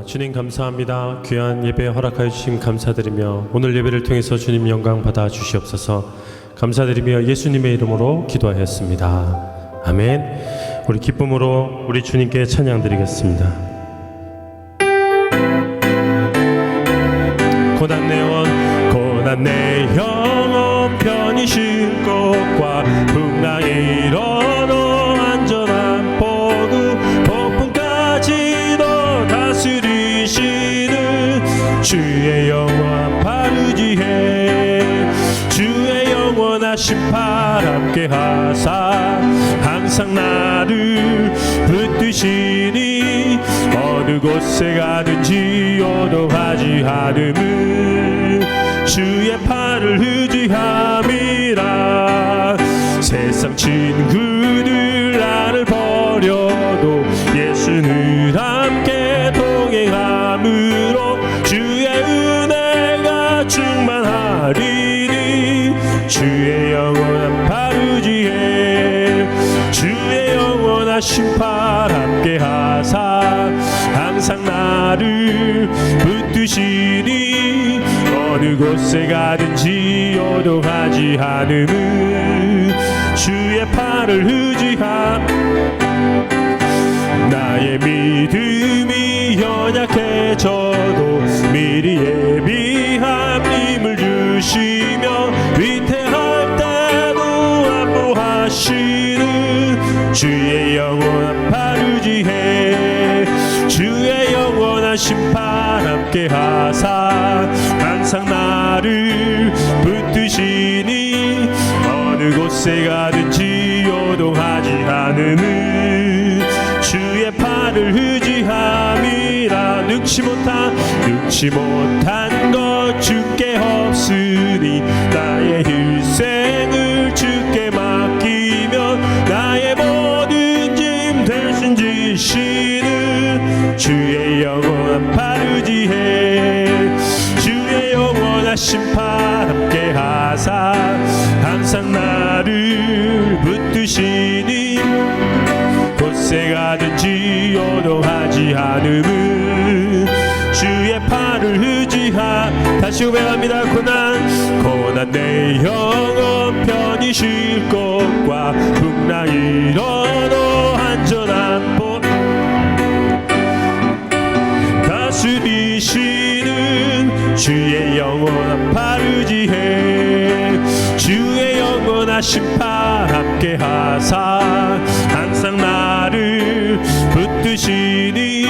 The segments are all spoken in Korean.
주님 감사합니다. 귀한 예배 허락하여 주심 감사드리며 오늘 예배를 통해서 주님 영광 받아 주시옵소서. 감사드리며 예수님의 이름으로 기도하였습니다. 아멘. 우리 기쁨으로 우리 주님께 찬양 드리겠습니다. 고난 내 영혼 편히 쉴 곳과 풍랑에 일어나 안전한 포구 폭풍까지도 다스리시는 주의 영원 바르지해 주의 영원하신 팔 함께 하사 항상 나를 붙드시니 어느 곳에 가든지 요동하지 않음을 주의 팔을 의지함이라. 세상 친구들 나를 버려도 예수는 함께 동행함으로 주의 은혜가 충만하리니 주의 영원한 팔 의지해 주의 영원하신 팔 함께 하사 항상 나를 붙드시니 어느 곳에 가든지 요동하지 않음을 주의 팔을 의지함. 나의 믿음이 연약해져도 미리 예비한 힘을 주시며 위태할 때도 안보하시는 주의 영원한 팔 의지해 주의 영원하신 팔 함께 하사 항상 나를 붙드시니 어느 곳에 가든지 요동하지 않음을 주의 팔을 의지함이라. 능치 못한 것 주께 없으니 나의 일생을 주께 맡기며 나의 모든 짐 대신 지시는 주의 영원한 팔 의지해 주의 영원하신 팔 함께 하사 항상 나를 붙드시니 곳에 가든지 요동하지 않음을 주의 팔을 의지하. 다시 고백합니다. 고난 내 영혼 편히 쉴 곳과 풍랑이 일어나 안전한 곳 다스리시는 주의 영원한 팔 의지해 주의 영원하신 팔 함께 하사 항상 나를 붙드시니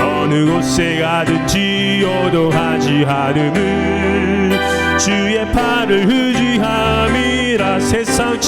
어느 곳에 가든지 요동하지 않음을 주의 팔을 의지함이라. 세상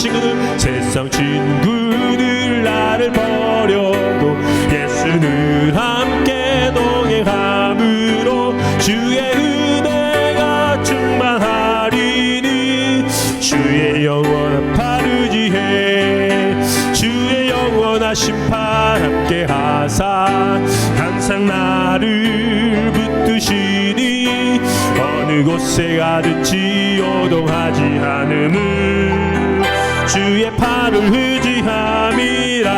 친구들 나를 버려도 예수는 함께 동행함으로 주의 은혜가 충만하리니 주의 영원한 팔 의지해 주의 영원하신 팔 함께 하사 항상 나를 붙드시니 어느 곳에 가든지 요동하지 않음을 주의 팔을 의지함이라.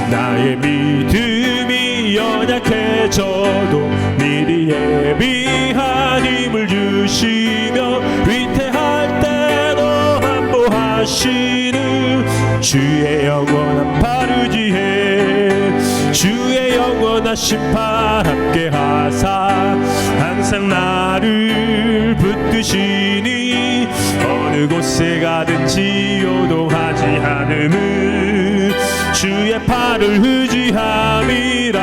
나의 믿음이 연약해져도 미리 예비한 힘을 주시며 위태할 때도 안보하시는 주의 영원한 팔 의지해 주의 영원하신 팔 함께 하사 항상 나를 붙드시니 어느 곳에 가든지 요동하지 않음을 주의 팔을 의지함이라.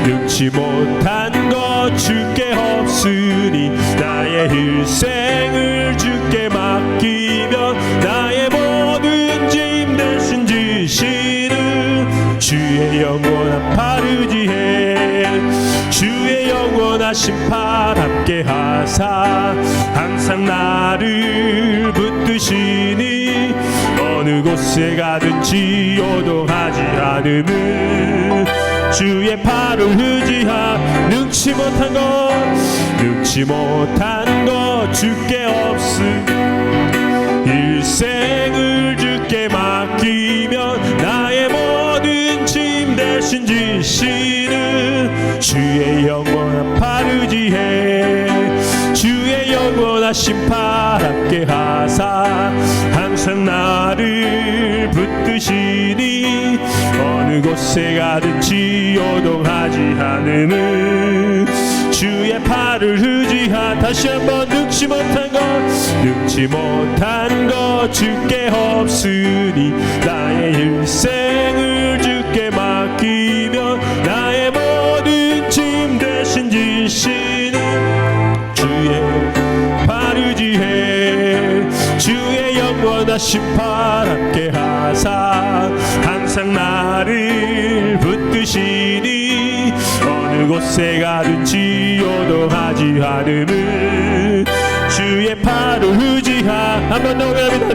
능치 못한 것 주께 없으니 나의 일생을 주께 맡기며 나의 모든 짐 대신 지시는 주의 영원한 팔 의지해 주의 영원하신 팔 함께 하사 항상 나를 붙드시니 어느 곳에 가든지 요동하지 않음을 주의 팔을 의지하. 능치 못한 것 주께 없음 일생을 주께 맡기며 나의 모든 짐 대신 대신 지시는 주의 영원한 팔을 의지해 주의 영원한 심판 함께 하사 항상 나를 붙드시니 어느 곳에 가든지 요동하지 않음은 주의 팔을 의지하 다시 한번 늙지 못한 것 주께 없으니 나의 일생을 주께 맡기며 나의 모든 짐 대신 지시는 주의 팔 의지해 주의 영원한 심판 함께 하사 항상 나를 붙드시니 어느 곳에 가든지 요동하지 않음은 주의 팔을 의지하 한번 더 외웁니다.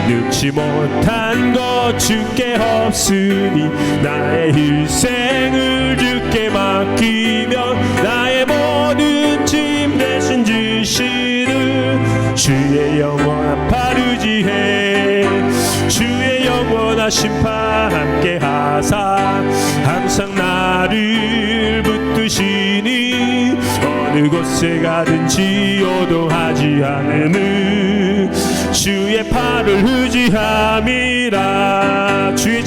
늙지 못한 것 주께 없으니 나의 일생을 주께 맡기며 나의 모든 짐 대신 지시는 주의 영원한 팔 의지해 주의 영원한 심판 함께 하사 항상 나를 붙드시니 어느 곳에 가든지 요동하지 않음은 주의 팔을 의지함이라 주의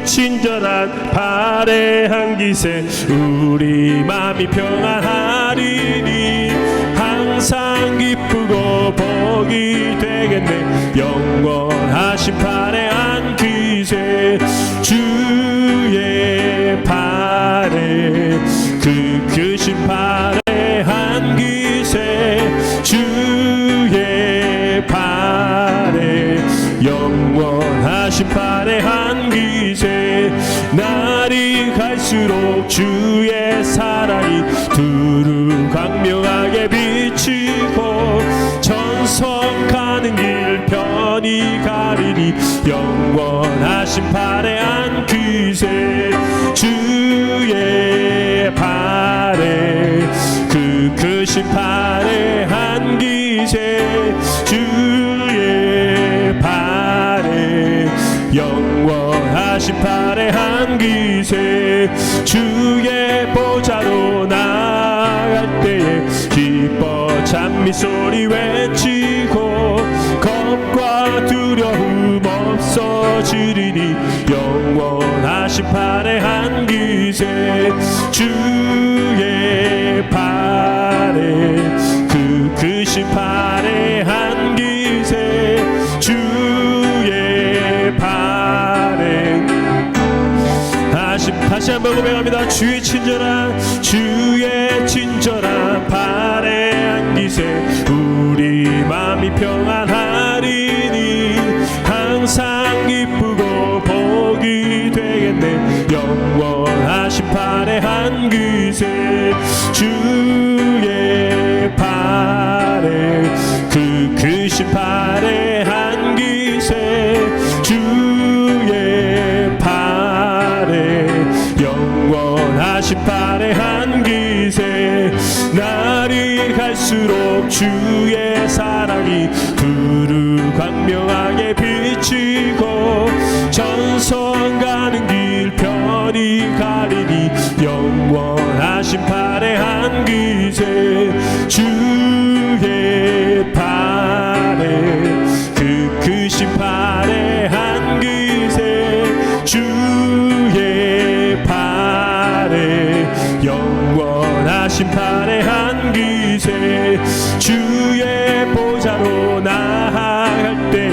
친절한 팔의 한깃에 우리 마음이 평안하리니 항상 기쁘고 복이 되겠네 영원하신 팔의 한깃에 주의 팔에 그 크신 팔의 한깃에 주의 팔에 영원하신 팔의 한깃에 날이 갈수록 주의 사랑이 두루 광명하게 비치고 전성 가는 길 편히 가리니 영원하신 팔의 한깃에 주의 팔에 그 크신 팔의 한깃에 주의 팔에 영원하신 팔의 한깃에 주의 보좌로 나갈 때에 기뻐 찬미 소리 외치고 겁과 두려움 없어지리니 영원하신 팔의 한깃에 주의 팔에 그 크신 팔의 한깃에 주의 팔에 다시 한번 고백합니다. 주의 친절한 팔의 한깃에 우리 마음이 평안하리니 항상 기쁘고 복이 되겠네 영원하신 팔의 한깃에 주의 팔에 그 크신 팔의 한깃에 주의 팔에 영원하신 팔의 한깃에 날이 갈수록 주의 사랑이 두루 광명하게 비치고 전성 가는 길 편히 가리니 영원하신 팔의 한깃에 주의 팔에 그 크신 팔의 한깃에 주의 팔에 영원하신 팔의 한깃에 주의 보좌로 나아갈 때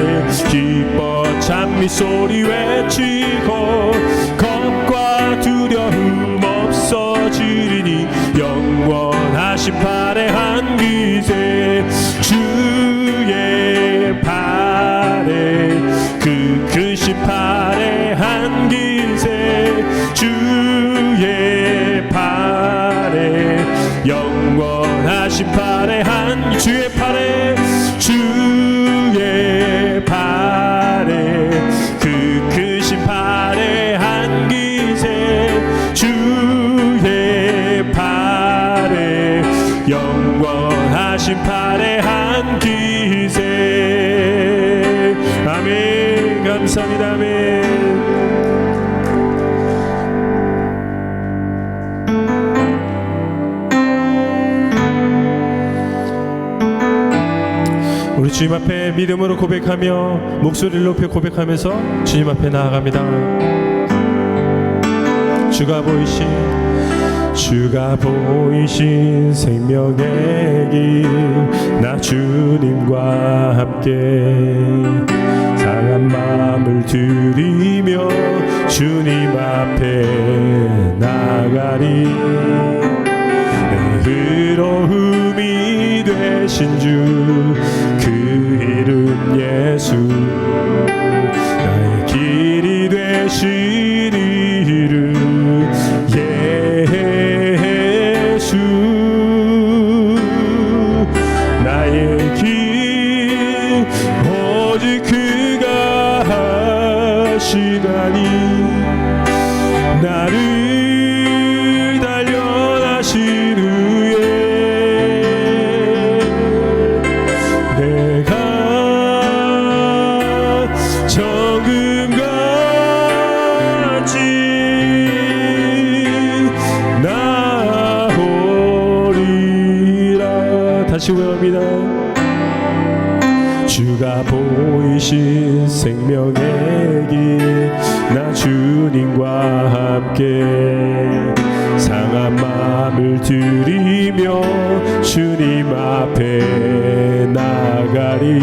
기뻐 찬미 소리 외치고 겁과 두려움 없어지리니 영원하신 팔의 한깃에 주의 팔에 그 크신 팔의 한깃에 주의 팔에 영원하신 팔의 한 주의 팔에 주의 팔에 그 크신 팔의 한깃에 주의 팔에 영원하신 팔의 한깃에 아멘 감사합니다 아멘 주님 앞에 믿음으로 고백하며 목소리를 높여 고백하면서 주님 앞에 나아갑니다. 주가 보이신 생명의 길, 나 주님과 함께 상한 마음을 들이며 주님 앞에 나가리. 내 의로움이 되신 주 그 이름 예수, 나의 길이 되신 이름 예수. 나의 길 오직 그가 하시나니, 나를 단련하신 후에 내가 정금같이 나오리라. 다시 외웁니다. 주가 보이신 생명의 길, 나 주님과 함께 상한 마음을 들이며 주님 앞에 나가리.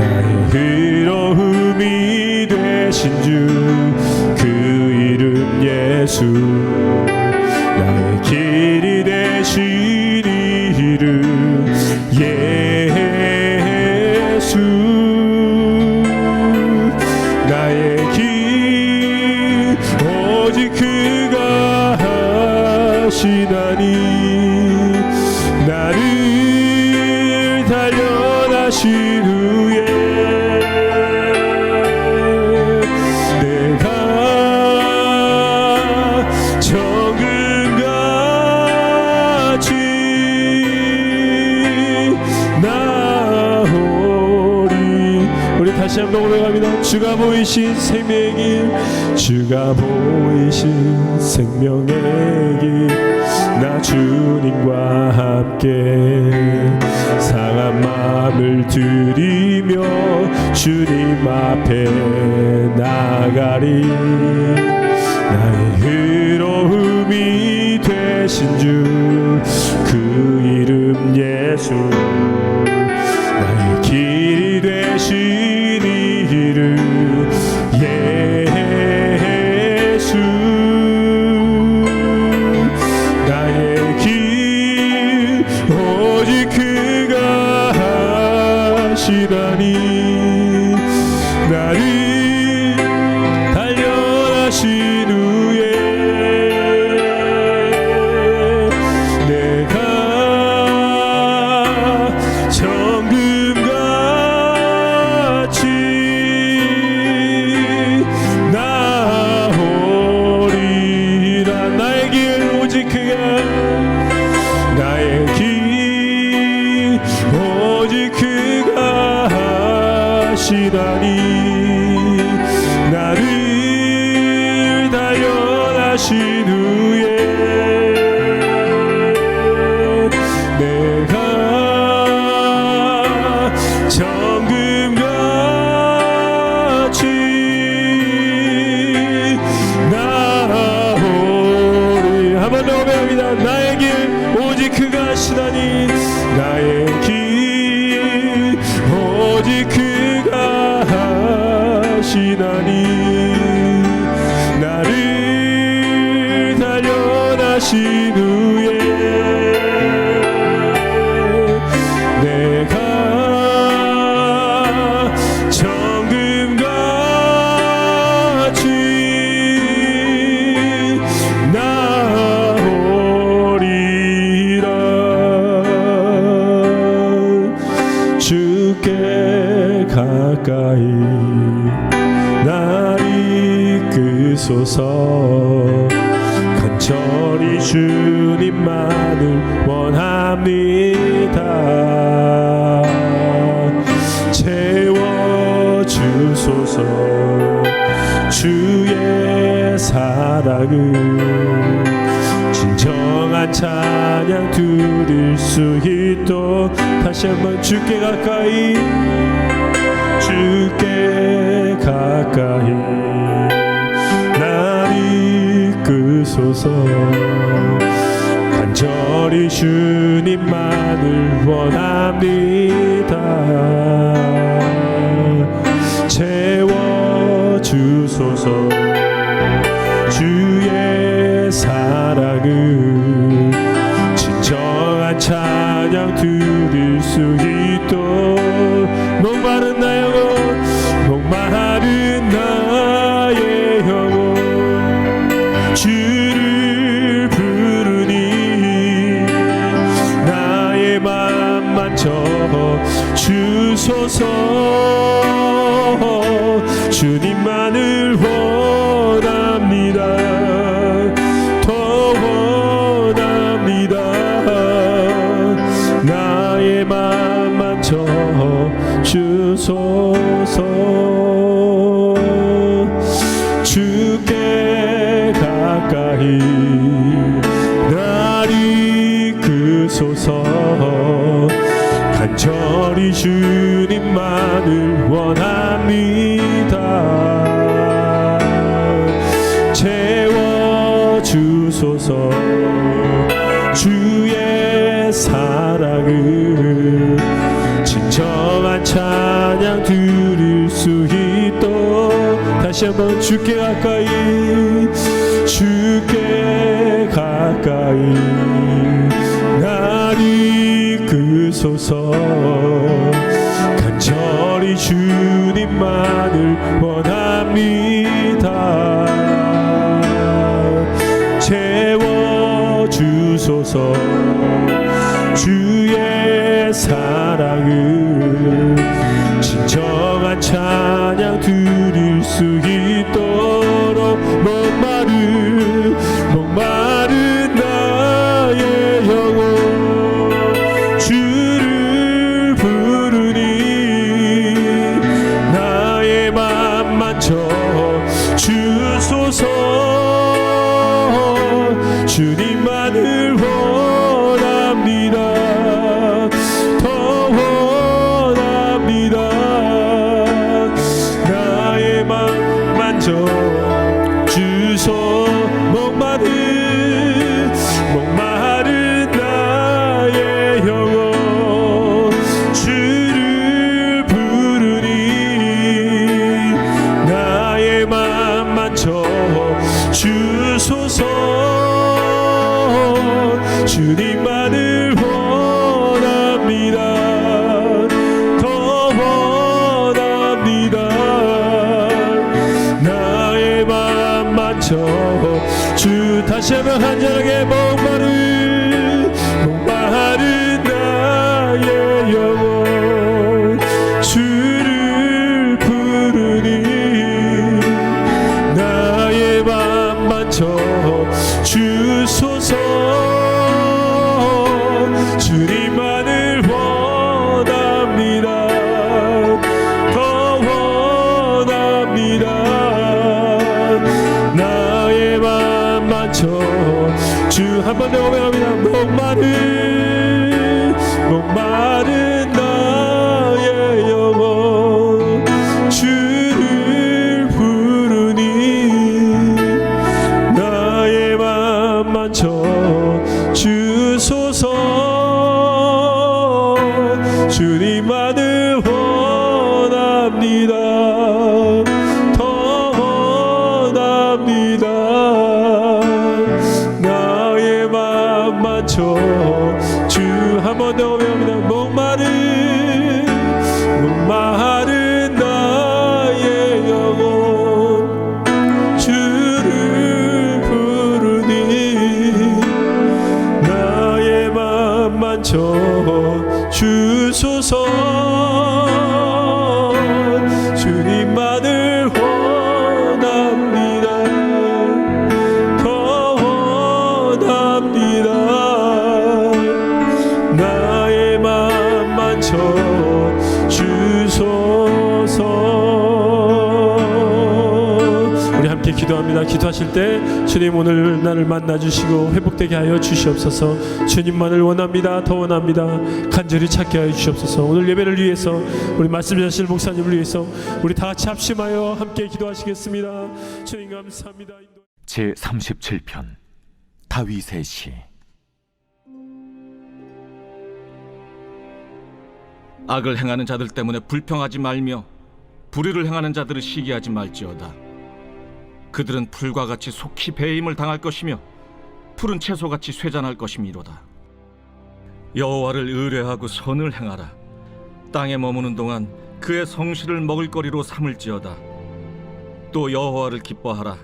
나의 의로움이 되신 주 그 이름 예수, 나의 길이 되신 이름 예수. 나의 길 오직 그가 하시나니, 나를 단련하신 후에 내가 정금같이 나오리. 우리 다시 한번 고백합니다. 주가 보이신 생명의 길, 주가 보이신 생명의 길, 나 주님과 함께 상한 마음을 들이며 주님 앞에 나가리. 나의 의로움이 되신 주 그 이름 예수, 나의 길이 되신 이름 예수. 나의 길 오직 그가 하시나니, 나를 단련하신 후에 내가 정금같이 나오리라. 나의 길 오직 그가, 나의 길 오직 그가 하시나니, 나를 단련하신 후에 내가 정금같이 나오리. 한 번 더 고백합니다. 나의 길 오직 그가 하시나니, 나의 길 오직 그가 하시나니, 나를 단련하신 후에 내가 정금같이 나오리라. 주께 가까이 날 이끄소서. 간절히 주님만을 원합니다. 채워주소서. 주의 사랑을 진정한 찬양 찬양 드릴 수 있도록 다시 한번 주께 가까이 주께 가까이 날 이끄소서 간절히 주님만을 원합니다. 채워주소서 주의 사랑을 진정한 찬양 드릴 수 있도록 목마른 나의 영혼 목마른 나의 영혼 주를 부르니 나의 맘만 주소서 주님만을 원합니다. 더 원합니다. 나의 맘만 주소서 주께 가까이 날 이끄소서 간절히 주님만을 원합니다. 채워주소서 주의 사랑을 진정한 찬양 드릴 수 있도록 다시 한번 주께 가까이 주께 가까이 날 이끄소서 간절히 주님만을 원합니다. 채워주소서 주의 사랑을 진정한 찬양 드릴 수 있도록 목마른 나의 영혼 주를 부르니 나의 맘만 주소서 주님만을 원합니다. 더 원합니다. 나의 맘만 주소 목마른 나의 영혼 주를 부르니 나의 맘만 주소서 주님만을 원합니다. 더 원합니다. 나의 맘만 주 다시 한번 간절하게 목마른 나의 영혼 주를 부르니 나의 맘만 주소서 주님만을 원합니다. 더 원합니다. 나의 맘만 주 한 번 더 고백합니다. 목마른 나의 영혼 주를 부르니 나의 맘만 주소서 주님만을 원합니다. 더 원합니다. 나의 맘만 주 한 번 더 외웁니다. 목마른 나의 영혼 주를 부르니 나의 맘만 주소서 주님만을 원합니다. 더 원합니다. 나의 맘만 주소서. 우리 함께 기도 기도합니다. 기도하실 때 주님 오늘 나를 만나주시고 회복되게 하여 주시옵소서. 주님만을 원합니다. 더 원합니다. 간절히 찾게 하여 주시옵소서. 오늘 예배를 위해서, 우리 말씀 전하실 목사님을 위해서 우리 다 같이 합심하여 함께 기도하시겠습니다. 주님 감사합니다. 제37편 다윗의 시. 악을 행하는 자들 때문에 불평하지 말며 불의를 행하는 자들을 시기하지 말지어다. 그들은 풀과 같이 속히 배임을 당할 것이며 푸른 채소같이 쇠잔할 것이미로다. 여호와를 의뢰하고 선을 행하라. 땅에 머무는 동안 그의 성실을 먹을거리로 삼을지어다. 또 여호와를 기뻐하라.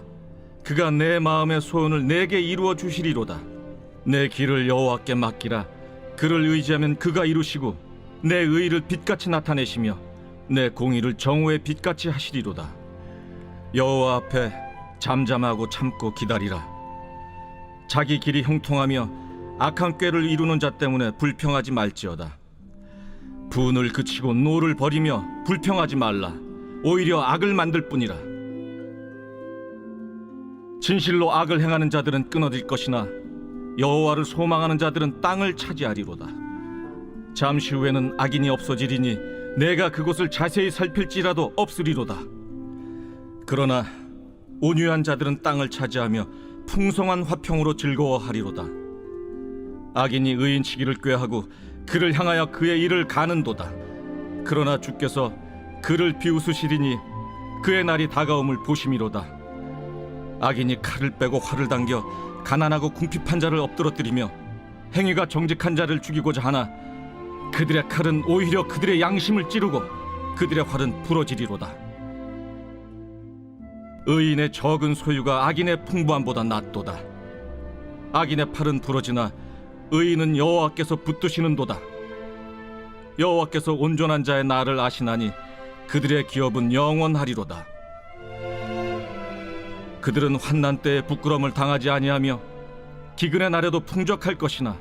그가 내 마음의 소원을 내게 이루어 주시리로다. 내 길을 여호와께 맡기라. 그를 의지하면 그가 이루시고 내 의를 빛같이 나타내시며 내 공의를 정오의 빛같이 하시리로다. 여호와 앞에 잠잠하고 참고 기다리라. 자기 길이 형통하며 악한 꾀를 이루는 자 때문에 불평하지 말지어다. 분을 그치고 노를 버리며 불평하지 말라. 오히려 악을 만들 뿐이라. 진실로 악을 행하는 자들은 끊어질 것이나 여호와를 소망하는 자들은 땅을 차지하리로다. 잠시 후에는 악인이 없어지리니 내가 그곳을 자세히 살필지라도 없으리로다. 그러나 온유한 자들은 땅을 차지하며 풍성한 화평으로 즐거워하리로다. 악인이 의인치기를 꾀하고 그를 향하여 그의 일을 가는도다. 그러나 주께서 그를 비웃으시리니 그의 날이 다가옴을 보심이로다. 악인이 칼을 빼고 활을 당겨 가난하고 궁핍한 자를 엎드러뜨리며 행위가 정직한 자를 죽이고자 하나 그들의 칼은 오히려 그들의 양심을 찌르고 그들의 활은 부러지리로다. 의인의 적은 소유가 악인의 풍부함보다 낫도다. 악인의 팔은 부러지나 의인은 여호와께서 붙드시는도다. 여호와께서 온전한 자의 날을 아시나니 그들의 기업은 영원하리로다. 그들은 환난 때에 부끄러움을 당하지 아니하며 기근의 날에도 풍족할 것이나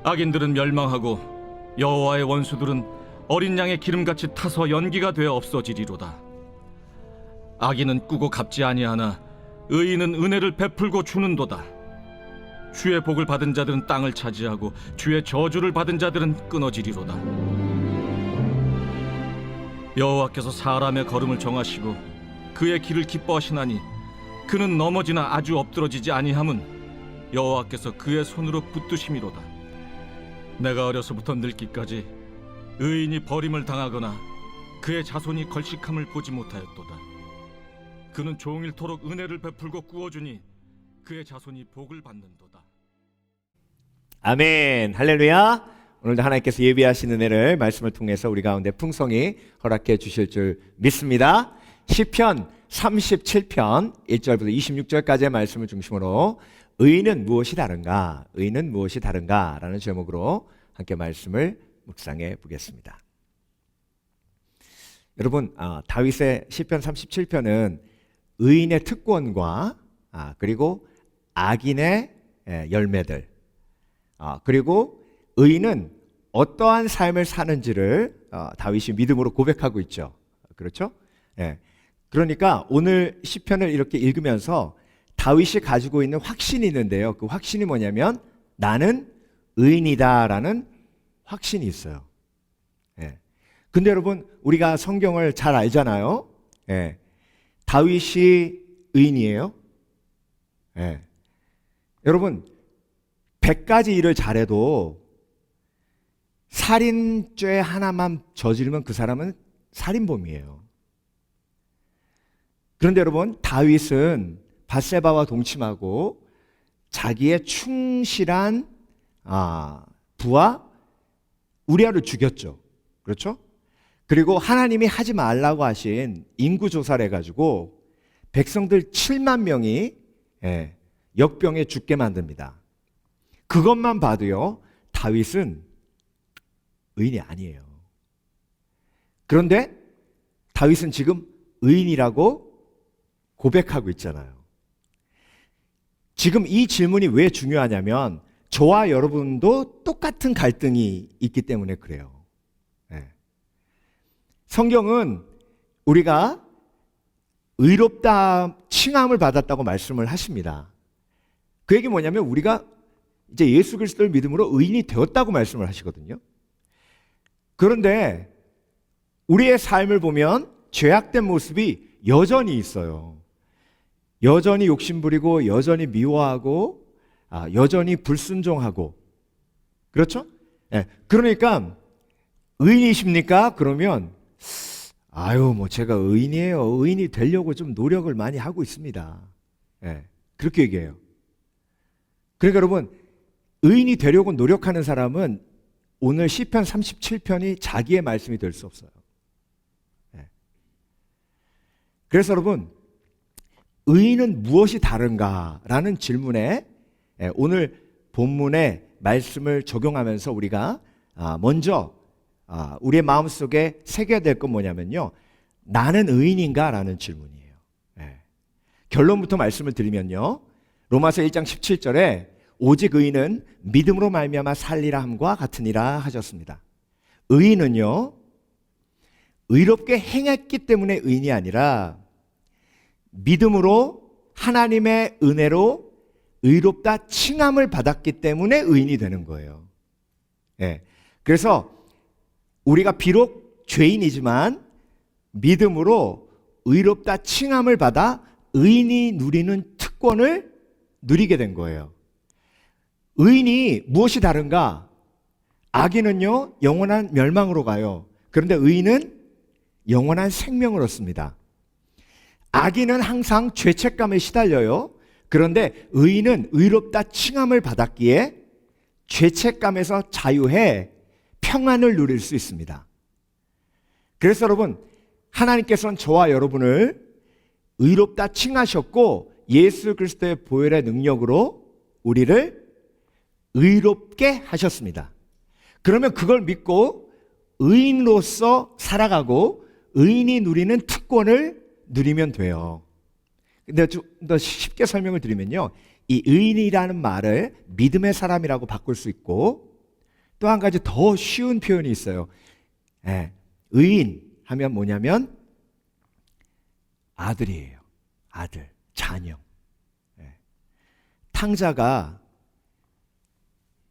악인들은 멸망하고 여호와의 원수들은 어린 양의 기름같이 타서 연기가 되어 없어지리로다. 악인은 꾸고 갚지 아니하나 의인은 은혜를 베풀고 주는도다. 주의 복을 받은 자들은 땅을 차지하고 주의 저주를 받은 자들은 끊어지리로다. 여호와께서 사람의 걸음을 정하시고 그의 길을 기뻐하시나니 그는 넘어지나 아주 엎드러지지 아니함은 여호와께서 그의 손으로 붙드심이로다. 내가 어려서부터 늙기까지 의인이 버림을 당하거나 그의 자손이 걸식함을 보지 못하였도다. 그는 종일토록 은혜를 베풀고 꾸어주니 그의 자손이 복을 받는도다. 아멘. 할렐루야. 오늘도 하나님께서 예비하신 은혜를 말씀을 통해서 우리 가운데 풍성히 허락해 주실 줄 믿습니다. 시편 37편 1절부터 26절까지의 말씀을 중심으로 의인은 무엇이 다른가? 의인은 무엇이 다른가? 라는 제목으로 함께 말씀을 묵상해 보겠습니다. 여러분, 다윗의 시편 37편은 의인의 특권과 그리고 악인의 열매들, 그리고 의인은 어떠한 삶을 사는지를 다윗이 믿음으로 고백하고 있죠. 그렇죠? 그러니까 오늘 시편을 이렇게 읽으면서 다윗이 가지고 있는 확신이 있는데요. 그 확신이 뭐냐면 나는 의인이다라는 확신이 있어요. 근데 여러분, 우리가 성경을 잘 알잖아요. 다윗이 의인이에요. 여러분, 100가지 일을 잘해도 살인죄 하나만 저지르면 그 사람은 살인범이에요. 그런데 여러분, 다윗은 밧세바와 동침하고 자기의 충실한 부하 우리아를 죽였죠. 그렇죠? 그리고 하나님이 하지 말라고 하신 인구조사를 해가지고 백성들 7만 명이 역병에 죽게 만듭니다. 그것만 봐도요, 다윗은 의인이 아니에요. 그런데 다윗은 지금 의인이라고 고백하고 있잖아요. 지금 이 질문이 왜 중요하냐면 저와 여러분도 똑같은 갈등이 있기 때문에 그래요. 성경은 우리가 의롭다 칭함을 받았다고 말씀을 하십니다. 그 얘기 뭐냐면 우리가 이제 예수 그리스도를 믿음으로 의인이 되었다고 말씀을 하시거든요. 그런데 우리의 삶을 보면 죄악된 모습이 여전히 있어요. 여전히 욕심부리고 여전히 미워하고 여전히 불순종하고 그렇죠? 네. 그러니까 의인이십니까? 그러면 뭐 제가 의인이에요. 의인이 되려고 좀 노력을 많이 하고 있습니다. 네. 그렇게 얘기해요. 그러니까 여러분 의인이 되려고 노력하는 사람은 오늘 시편 37편이 자기의 말씀이 될 수 없어요. 네. 그래서 여러분 의인은 무엇이 다른가라는 질문에 오늘 본문의 말씀을 적용하면서 우리가 먼저 우리의 마음속에 새겨야 될 건 뭐냐면요. 나는 의인인가? 라는 질문이에요. 결론부터 말씀을 드리면요. 로마서 1장 17절에 오직 의인은 믿음으로 말미암아 살리라 함과 같으니라 하셨습니다. 의인은요. 의롭게 행했기 때문에 의인이 아니라 믿음으로 하나님의 은혜로 의롭다 칭함을 받았기 때문에 의인이 되는 거예요. 그래서 우리가 비록 죄인이지만 믿음으로 의롭다 칭함을 받아 의인이 누리는 특권을 누리게 된 거예요. 의인이 무엇이 다른가? 악인은요, 영원한 멸망으로 가요. 그런데 의인은 영원한 생명을 얻습니다. 악인은 항상 죄책감에 시달려요. 그런데 의인은 의롭다 칭함을 받았기에 죄책감에서 자유해 평안을 누릴 수 있습니다. 그래서 여러분, 하나님께서는 저와 여러분을 의롭다 칭하셨고 예수 그리스도의 보혈의 능력으로 우리를 의롭게 하셨습니다. 그러면 그걸 믿고 의인으로서 살아가고 의인이 누리는 특권을 누리면 돼요. 근데 좀 더 쉽게 설명을 드리면요. 이 의인이라는 말을 믿음의 사람이라고 바꿀 수 있고 또 한 가지 더 쉬운 표현이 있어요. 의인 하면 뭐냐면 아들이에요. 아들, 자녀. 탕자가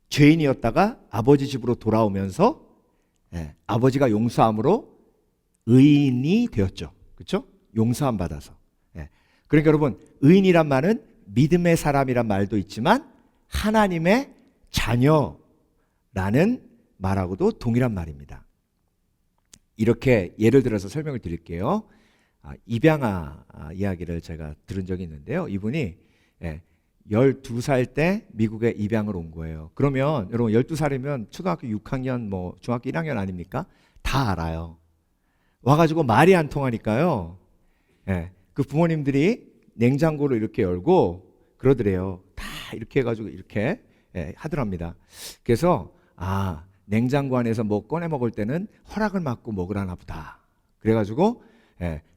죄인이었다가 아버지 집으로 돌아오면서 아버지가 용서함으로 의인이 되었죠. 그렇죠? 용서함 받아서. 그러니까 여러분, 의인이란 말은 믿음의 사람이란 말도 있지만 하나님의 자녀라는 말하고도 동일한 말입니다. 이렇게 예를 들어서 설명을 드릴게요. 입양아 이야기를 제가 들은 적이 있는데요. 이분이 12살 때 미국에 입양을 온 거예요. 그러면 여러분 12살이면 초등학교 6학년 뭐 중학교 1학년 아닙니까? 다 알아요. 와가지고 말이 안 통하니까요. 그 부모님들이 냉장고를 이렇게 열고 그러더래요. 다 이렇게 해가지고 이렇게 하더랍니다. 그래서 냉장고 안에서 뭐 꺼내 먹을 때는 허락을 받고 먹으라나 보다. 그래가지고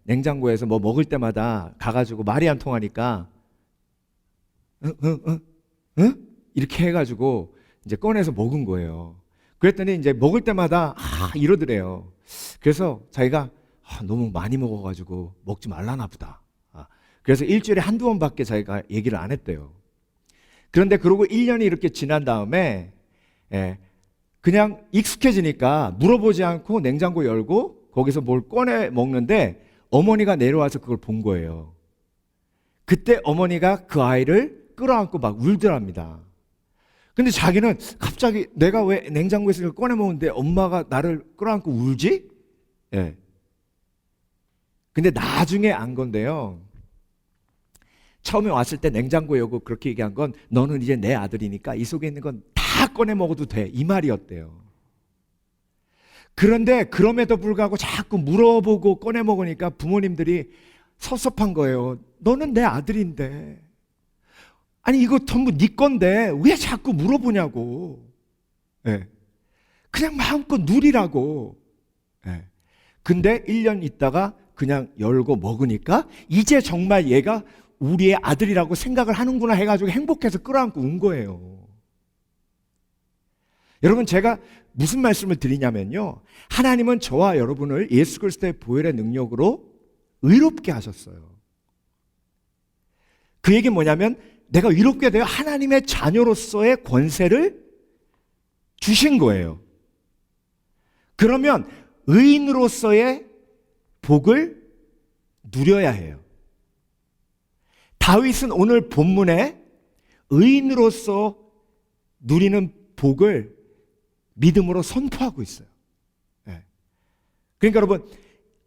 냉장고에서 뭐 먹을 때마다 가가지고 말이 안 통하니까 이렇게 해가지고 이제 꺼내서 먹은 거예요. 그랬더니 이제 먹을 때마다 이러더래요. 그래서 자기가 너무 많이 먹어가지고 먹지 말라나 보다. 그래서 일주일에 한두 번밖에 자기가 얘기를 안 했대요. 그런데 그러고 1년이 이렇게 지난 다음에 그냥 익숙해지니까 물어보지 않고 냉장고 열고 거기서 뭘 꺼내 먹는데 어머니가 내려와서 그걸 본 거예요. 그때 어머니가 그 아이를 끌어안고 막 울더랍니다. 근데 자기는 갑자기 내가 왜 냉장고에서 이걸 꺼내 먹는데 엄마가 나를 끌어안고 울지? 근데 나중에 안 건데요. 처음에 왔을 때 냉장고에 오고 그렇게 얘기한 건 너는 이제 내 아들이니까 이 속에 있는 건 다 꺼내 먹어도 돼. 이 말이었대요. 그런데 그럼에도 불구하고 자꾸 물어보고 꺼내 먹으니까 부모님들이 섭섭한 거예요. 너는 내 아들인데. 아니 이거 전부 네 건데 왜 자꾸 물어보냐고. 그냥 마음껏 누리라고. 근데 1년 있다가 그냥 열고 먹으니까 이제 정말 얘가 우리의 아들이라고 생각을 하는구나 해가지고 행복해서 끌어안고 운 거예요. 여러분 제가 무슨 말씀을 드리냐면요. 하나님은 저와 여러분을 예수 그리스도의 보혈의 능력으로 의롭게 하셨어요. 그 얘기는 뭐냐면 내가 의롭게 되어 하나님의 자녀로서의 권세를 주신 거예요. 그러면 의인으로서의 복을 누려야 해요. 다윗은 오늘 본문에 의인으로서 누리는 복을 믿음으로 선포하고 있어요. 그러니까 여러분,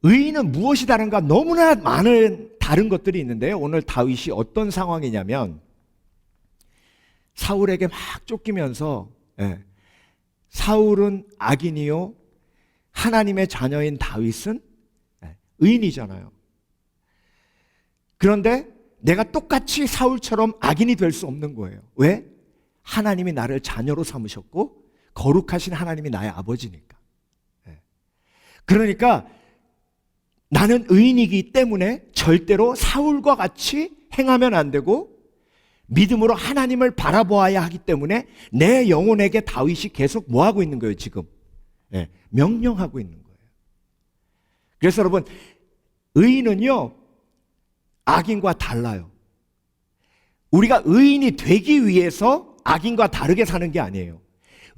의인은 무엇이 다른가? 너무나 많은 다른 것들이 있는데요. 오늘 다윗이 어떤 상황이냐면 사울에게 막 쫓기면서 사울은 악인이요 하나님의 자녀인 다윗은 의인이잖아요. 그런데 내가 똑같이 사울처럼 악인이 될 수 없는 거예요. 왜? 하나님이 나를 자녀로 삼으셨고 거룩하신 하나님이 나의 아버지니까. 그러니까 나는 의인이기 때문에 절대로 사울과 같이 행하면 안 되고 믿음으로 하나님을 바라보아야 하기 때문에 내 영혼에게 다윗이 계속 뭐 하고 있는 거예요, 지금? 명령하고 있는 거예요. 그래서 여러분, 의인은요, 악인과 달라요. 우리가 의인이 되기 위해서 악인과 다르게 사는 게 아니에요.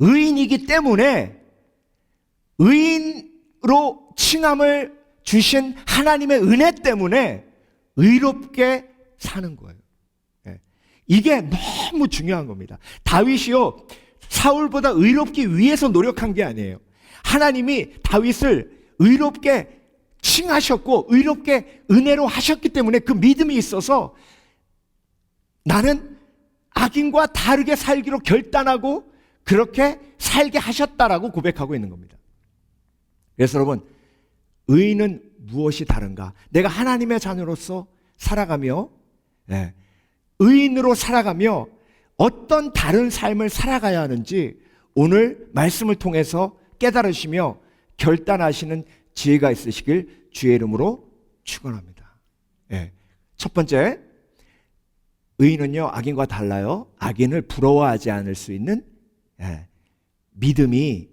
의인이기 때문에 의인으로 칭함을 주신 하나님의 은혜 때문에 의롭게 사는 거예요. 이게 너무 중요한 겁니다. 다윗이요, 사울보다 의롭기 위해서 노력한 게 아니에요. 하나님이 다윗을 의롭게 칭하셨고 의롭게 은혜로 하셨기 때문에 그 믿음이 있어서 나는 악인과 다르게 살기로 결단하고 그렇게 살게 하셨다라고 고백하고 있는 겁니다. 그래서 여러분, 의인은 무엇이 다른가? 내가 하나님의 자녀로서 살아가며 의인으로 살아가며 어떤 다른 삶을 살아가야 하는지 오늘 말씀을 통해서 깨달으시며 결단하시는 지혜가 있으시길 주의 이름으로 축원합니다. 첫 번째, 의인은요 악인과 달라요. 악인을 부러워하지 않을 수 있는 믿음이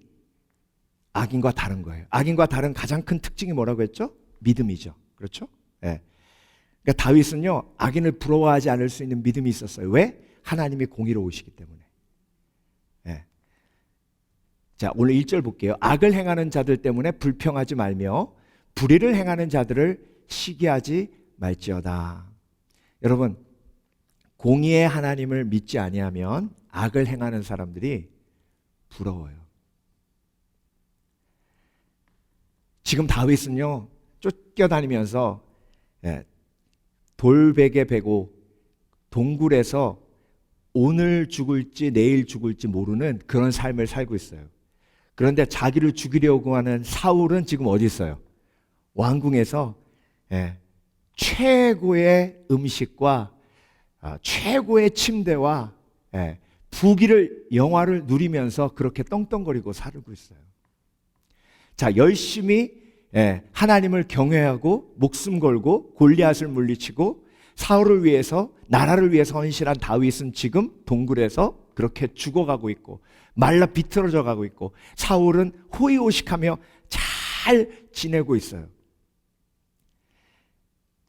악인과 다른 거예요. 악인과 다른 가장 큰 특징이 뭐라고 했죠? 믿음이죠. 그렇죠? 그러니까 다윗은요 악인을 부러워하지 않을 수 있는 믿음이 있었어요. 왜? 하나님이 공의로우시기 때문에. 자, 오늘 1절 볼게요. 악을 행하는 자들 때문에 불평하지 말며 불의를 행하는 자들을 시기하지 말지어다. 여러분, 공의의 하나님을 믿지 아니하면 악을 행하는 사람들이 부러워요. 지금 다윗은요 쫓겨다니면서 돌베개 베고 동굴에서 오늘 죽을지 내일 죽을지 모르는 그런 삶을 살고 있어요. 그런데 자기를 죽이려고 하는 사울은 지금 어디 있어요? 왕궁에서 최고의 음식과 최고의 침대와 부귀를 영화를 누리면서 그렇게 떵떵거리고 살고 있어요. 자, 열심히 하나님을 경외하고 목숨 걸고 골리앗을 물리치고 사울을 위해서 나라를 위해서 헌신한 다윗은 지금 동굴에서 그렇게 죽어가고 있고 말라 비틀어져 가고 있고 사울은 호의호식하며 잘 지내고 있어요.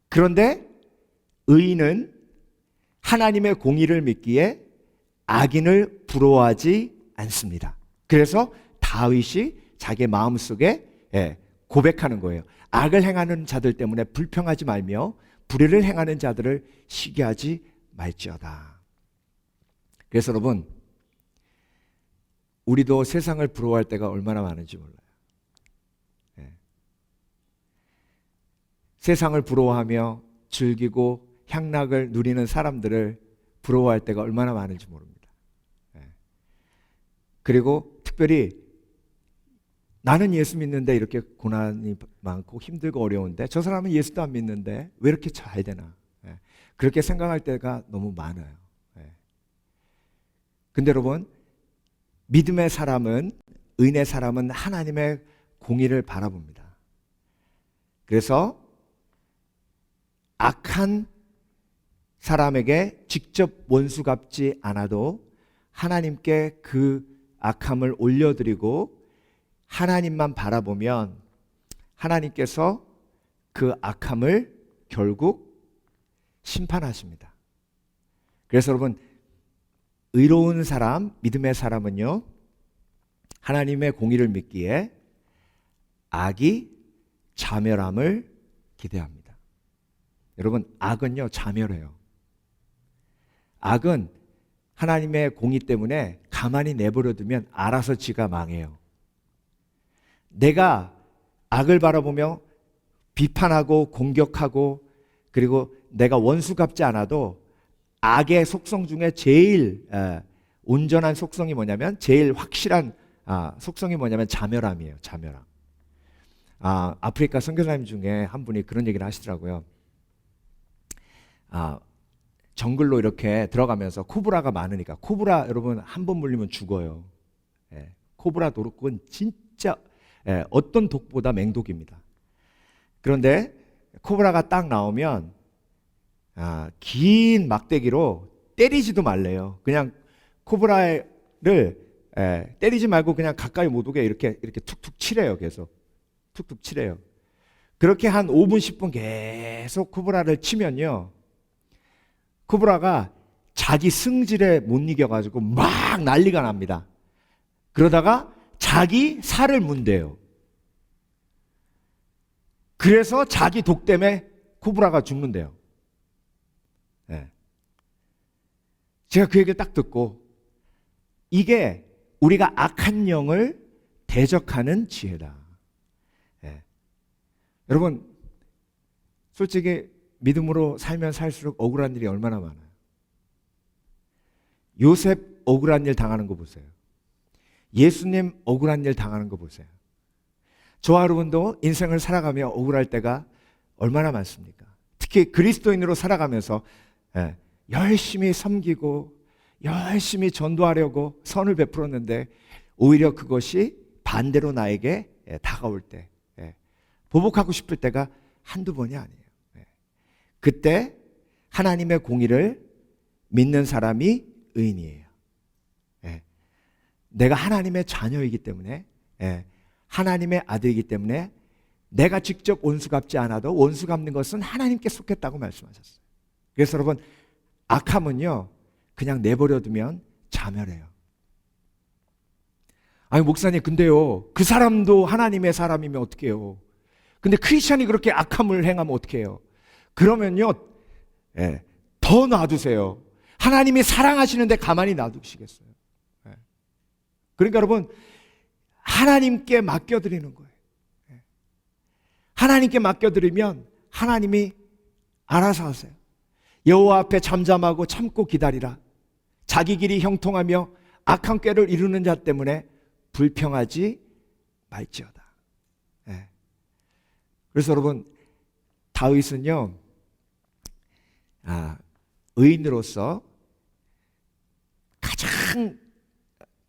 그런데 의인은 하나님의 공의를 믿기에 악인을 부러워하지 않습니다. 그래서 다윗이 자기의 마음속에 고백하는 거예요. 악을 행하는 자들 때문에 불평하지 말며 불의를 행하는 자들을 시기하지 말지어다. 그래서 여러분, 우리도 세상을 부러워할 때가 얼마나 많은지 몰라요. 세상을 부러워하며 즐기고 향락을 누리는 사람들을 부러워할 때가 얼마나 많은지 모릅니다. 그리고 특별히 나는 예수 믿는데 이렇게 고난이 많고 힘들고 어려운데 저 사람은 예수도 안 믿는데 왜 이렇게 잘 되나, 그렇게 생각할 때가 너무 많아요. 근데 여러분, 믿음의 사람은, 의인의 사람은 하나님의 공의를 바라봅니다. 그래서 악한 사람에게 직접 원수 갚지 않아도 하나님께 그 악함을 올려드리고 하나님만 바라보면 하나님께서 그 악함을 결국 심판하십니다. 그래서 여러분, 의로운 사람, 믿음의 사람은요, 하나님의 공의를 믿기에 악이 자멸함을 기대합니다. 여러분, 악은요, 자멸해요. 악은 하나님의 공의 때문에 가만히 내버려 두면 알아서 지가 망해요. 내가 악을 바라보며 비판하고 공격하고, 그리고 내가 원수 갚지 않아도 악의 속성 중에 제일 온전한 속성이 뭐냐면, 제일 확실한 속성이 뭐냐면 자멸함이에요. 자멸함. 아프리카 선교사님 중에 한 분이 그런 얘기를 하시더라고요. 정글로 이렇게 들어가면서 코브라가 많으니까, 코브라 여러분 한 번 물리면 죽어요. 코브라 독은 진짜 어떤 독보다 맹독입니다. 그런데 코브라가 딱 나오면 긴 막대기로 때리지도 말래요. 그냥 코브라를 때리지 말고 그냥 가까이 못 오게 이렇게 툭툭 치래요. 계속 툭툭 치래요. 그렇게 한 5분 10분 계속 코브라를 치면요, 코브라가 자기 승질에 못 이겨가지고 막 난리가 납니다. 그러다가 자기 살을 문대요. 그래서 자기 독 때문에 코브라가 죽는데요. 제가 그 얘기를 딱 듣고, 이게 우리가 악한 영을 대적하는 지혜다. 여러분, 솔직히 믿음으로 살면 살수록 억울한 일이 얼마나 많아요. 요셉 억울한 일 당하는 거 보세요. 예수님 억울한 일 당하는 거 보세요. 저와 여러분도 인생을 살아가며 억울할 때가 얼마나 많습니까? 특히 그리스도인으로 살아가면서 열심히 섬기고 열심히 전도하려고 선을 베풀었는데 오히려 그것이 반대로 나에게 다가올 때, 보복하고 싶을 때가 한두 번이 아니에요. 그때 하나님의 공의를 믿는 사람이 의인이에요. 내가 하나님의 자녀이기 때문에, 하나님의 아들이기 때문에 내가 직접 원수 갚지 않아도 원수 갚는 것은 하나님께 속했다고 말씀하셨어요. 그래서 여러분, 악함은요, 그냥 내버려두면 자멸해요. 아니 목사님, 근데요, 그 사람도 하나님의 사람이면 어떡해요? 근데 크리스찬이 그렇게 악함을 행하면 어떡해요? 그러면요, 더 놔두세요. 하나님이 사랑하시는데 가만히 놔두시겠어요? 그러니까 여러분, 하나님께 맡겨드리는 거예요. 하나님께 맡겨드리면 하나님이 알아서 하세요. 여호와 앞에 잠잠하고 참고 기다리라. 자기 길이 형통하며 악한 꾀를 이루는 자 때문에 불평하지 말지어다. 그래서 여러분, 다윗은요, 의인으로서 가장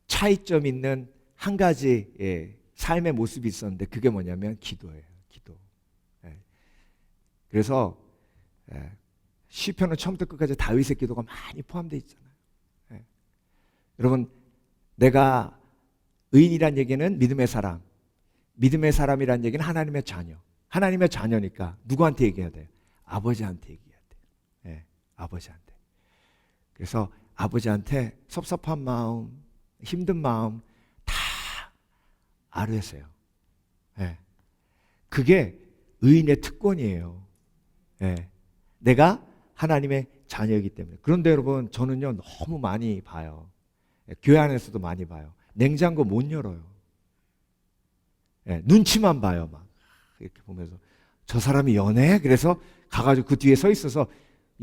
차이점 있는 한 가지 삶의 모습이 있었는데, 그게 뭐냐면 기도예요. 기도. 그래서 시편은 처음부터 끝까지 다윗의 기도가 많이 포함되어 있잖아요. 여러분, 내가 의인이란 얘기는 믿음의 사람, 믿음의 사람이란 얘기는 하나님의 자녀. 하나님의 자녀니까 누구한테 얘기해야 돼요? 아버지한테 얘기해야 돼요. 아버지한테. 그래서 아버지한테 섭섭한 마음, 힘든 마음 다 아뢰세요. 그게 의인의 특권이에요. 내가 하나님의 자녀이기 때문에. 그런데 여러분, 저는요, 너무 많이 봐요. 교회 안에서도 많이 봐요. 냉장고 못 열어요. 눈치만 봐요. 막 이렇게 보면서 저 사람이 연해? 그래서 가가지고 그 뒤에 서 있어서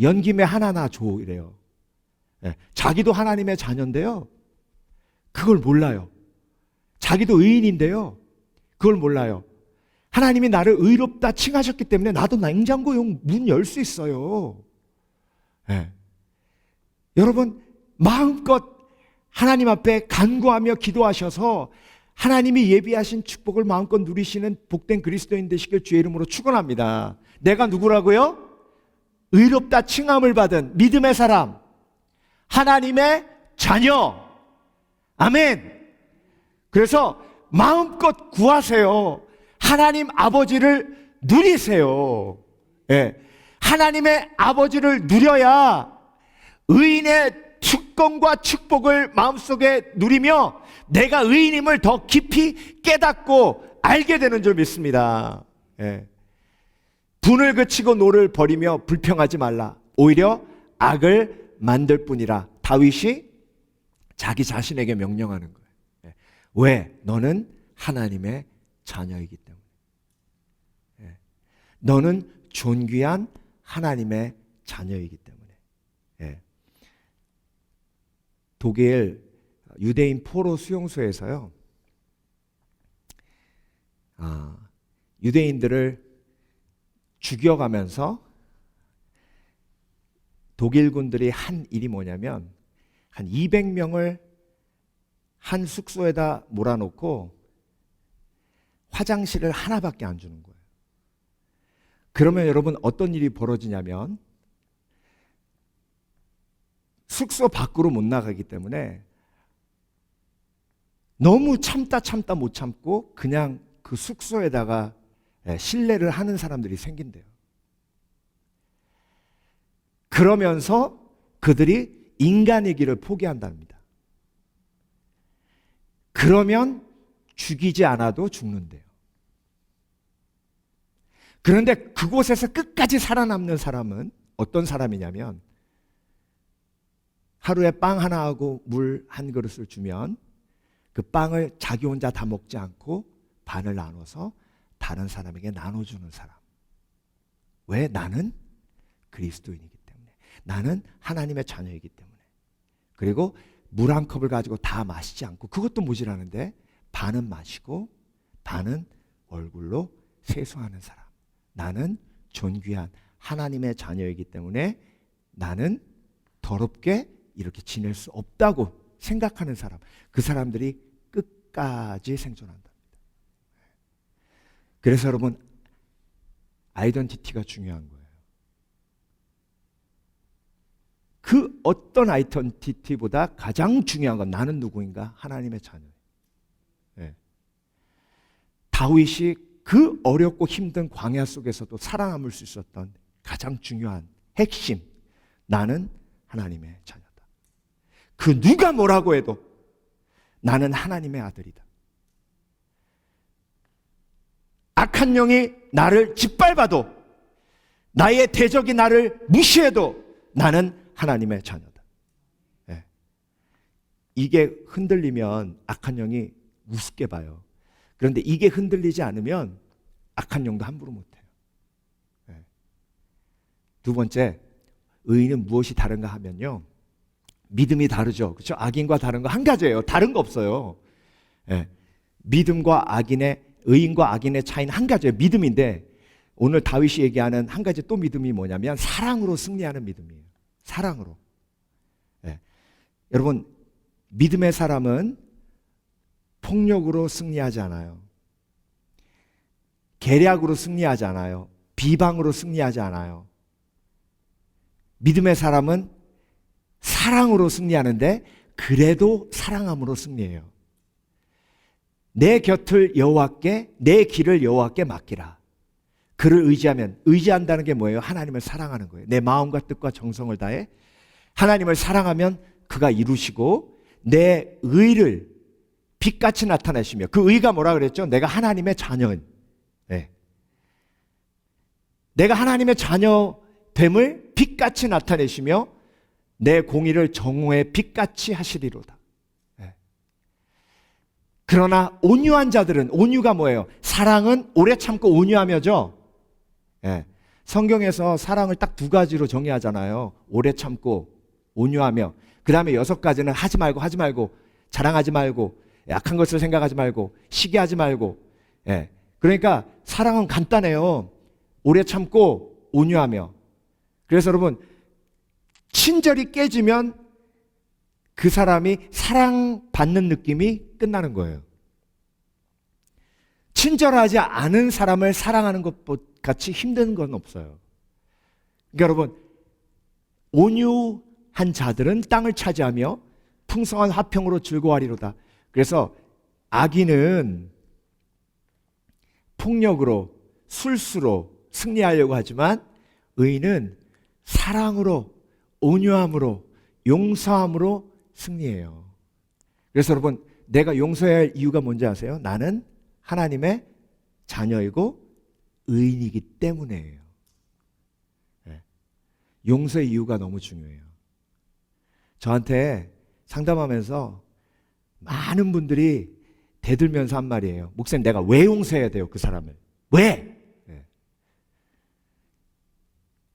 연김에 하나나 줘 이래요. 자기도 하나님의 자녀인데요, 그걸 몰라요. 자기도 의인인데요, 그걸 몰라요. 하나님이 나를 의롭다 칭하셨기 때문에 나도 냉장고용 문 열 수 있어요. 여러분, 마음껏 하나님 앞에 간구하며 기도하셔서 하나님이 예비하신 축복을 마음껏 누리시는 복된 그리스도인 되시길 주의 이름으로 축원합니다. 내가 누구라고요? 의롭다 칭함을 받은 믿음의 사람, 하나님의 자녀. 아멘. 그래서 마음껏 구하세요. 하나님 아버지를 누리세요. 하나님의 아버지를 누려야 의인의 특권과 축복을 마음속에 누리며 내가 의인임을 더 깊이 깨닫고 알게 되는 줄 믿습니다. 예. 분을 그치고 노를 버리며 불평하지 말라. 오히려 악을 만들 뿐이라. 다윗이 자기 자신에게 명령하는 거예요. 예. 왜? 너는 하나님의 자녀이기 때문에. 예. 너는 존귀한 하나님의 자녀이기 때문에. 예. 독일 유대인 포로 수용소에서요, 유대인들을 죽여가면서 독일군들이 한 일이 뭐냐면 한 200명을 한 숙소에다 몰아놓고 화장실을 하나밖에 안 주는 거예요. 그러면 여러분 어떤 일이 벌어지냐면 숙소 밖으로 못 나가기 때문에 너무 참다 못 참고 그냥 그 숙소에다가 실내를 하는 사람들이 생긴대요. 그러면서 그들이 인간의 길을 포기한답니다. 그러면 죽이지 않아도 죽는데요. 그런데 그곳에서 끝까지 살아남는 사람은 어떤 사람이냐면 하루에 빵 하나하고 물 한 그릇을 주면 그 빵을 자기 혼자 다 먹지 않고 반을 나눠서 다른 사람에게 나눠주는 사람. 왜? 나는 그리스도인이기 때문에. 나는 하나님의 자녀이기 때문에. 그리고 물 한 컵을 가지고 다 마시지 않고 그것도 모자라는데 반은 마시고 반은 얼굴로 세수하는 사람. 나는 존귀한 하나님의 자녀이기 때문에 나는 더럽게 이렇게 지낼 수 없다고 생각하는 사람. 그 사람들이 끝까지 생존한답니다. 그래서 여러분, 아이덴티티가 중요한 거예요. 그 어떤 아이덴티티보다 가장 중요한 건 나는 누구인가? 하나님의 자녀예요. 네. 다윗이 그 어렵고 힘든 광야 속에서도 살아남을 수 있었던 가장 중요한 핵심, 나는 하나님의 자녀다. 그 누가 뭐라고 해도 나는 하나님의 아들이다. 악한 영이 나를 짓밟아도, 나의 대적이 나를 무시해도 나는 하나님의 자녀다. 네. 이게 흔들리면 악한 영이 우습게 봐요. 그런데 이게 흔들리지 않으면 악한 영도 함부로 못해요. 네. 두 번째, 의인은 무엇이 다른가 하면요, 믿음이 다르죠. 그렇죠? 악인과 다른 거 한 가지예요. 다른 거 없어요. 네. 믿음과 악인의, 의인과 악인의 차이는 한 가지예요. 믿음인데 오늘 다윗이 얘기하는 한 가지 또 믿음이 뭐냐면 사랑으로 승리하는 믿음이에요. 사랑으로. 네. 여러분, 믿음의 사람은 폭력으로 승리하지 않아요. 계략으로 승리하지 않아요. 비방으로 승리하지 않아요. 믿음의 사람은 사랑으로 승리하는데 그래도 사랑함으로 승리해요. 내 곁을 여호와께, 내 길을 여호와께 맡기라. 그를 의지하면, 의지한다는 게 뭐예요? 하나님을 사랑하는 거예요. 내 마음과 뜻과 정성을 다해 하나님을 사랑하면 그가 이루시고 내 의를 빛같이 나타내시며, 그 의가 뭐라 그랬죠? 내가 하나님의 자녀인. 네. 내가 하나님의 자녀됨을 빛같이 나타내시며 내 공의를 정오의 빛같이 하시리로다. 네. 그러나 온유한 자들은, 온유가 뭐예요? 사랑은 오래 참고 온유하며죠. 네. 성경에서 사랑을 딱 두 가지로 정의하잖아요. 오래 참고 온유하며, 그 다음에 6가지는 하지 말고, 자랑하지 말고, 약한 것을 생각하지 말고, 시기하지 말고. 예. 그러니까 사랑은 간단해요. 오래 참고 온유하며. 그래서 여러분, 친절이 깨지면 그 사람이 사랑받는 느낌이 끝나는 거예요. 친절하지 않은 사람을 사랑하는 것 같이 힘든 건 없어요. 그러니까 여러분, 온유한 자들은 땅을 차지하며 풍성한 화평으로 즐거워하리로다. 그래서 악인은 폭력으로, 술수로 승리하려고 하지만 의인은 사랑으로, 온유함으로, 용서함으로 승리해요. 그래서 여러분, 내가 용서해야 할 이유가 뭔지 아세요? 나는 하나님의 자녀이고 의인이기 때문에예요. 네. 용서의 이유가 너무 중요해요. 저한테 상담하면서 많은 분들이 대들면서 한 말이에요. 목사님, 내가 왜 용서해야 돼요, 그 사람을? 왜? 네.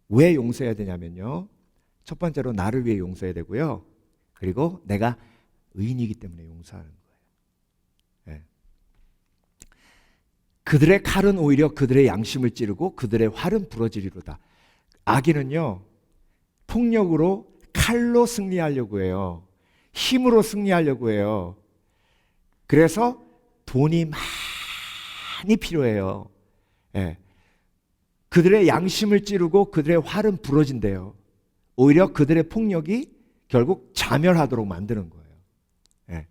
왜 용서해야 되냐면요, 첫 번째로 나를 위해 용서해야 되고요, 그리고 내가 의인이기 때문에 용서하는 거예요. 네. 그들의 칼은 오히려 그들의 양심을 찌르고 그들의 활은 부러지리로다. 악인은요, 폭력으로, 칼로 승리하려고 해요. 힘으로 승리하려고 해요. 그래서 돈이 많이 필요해요. 예. 그들의 양심을 찌르고 그들의 활은 부러진대요. 오히려 그들의 폭력이 결국 자멸하도록 만드는 거예요. 예.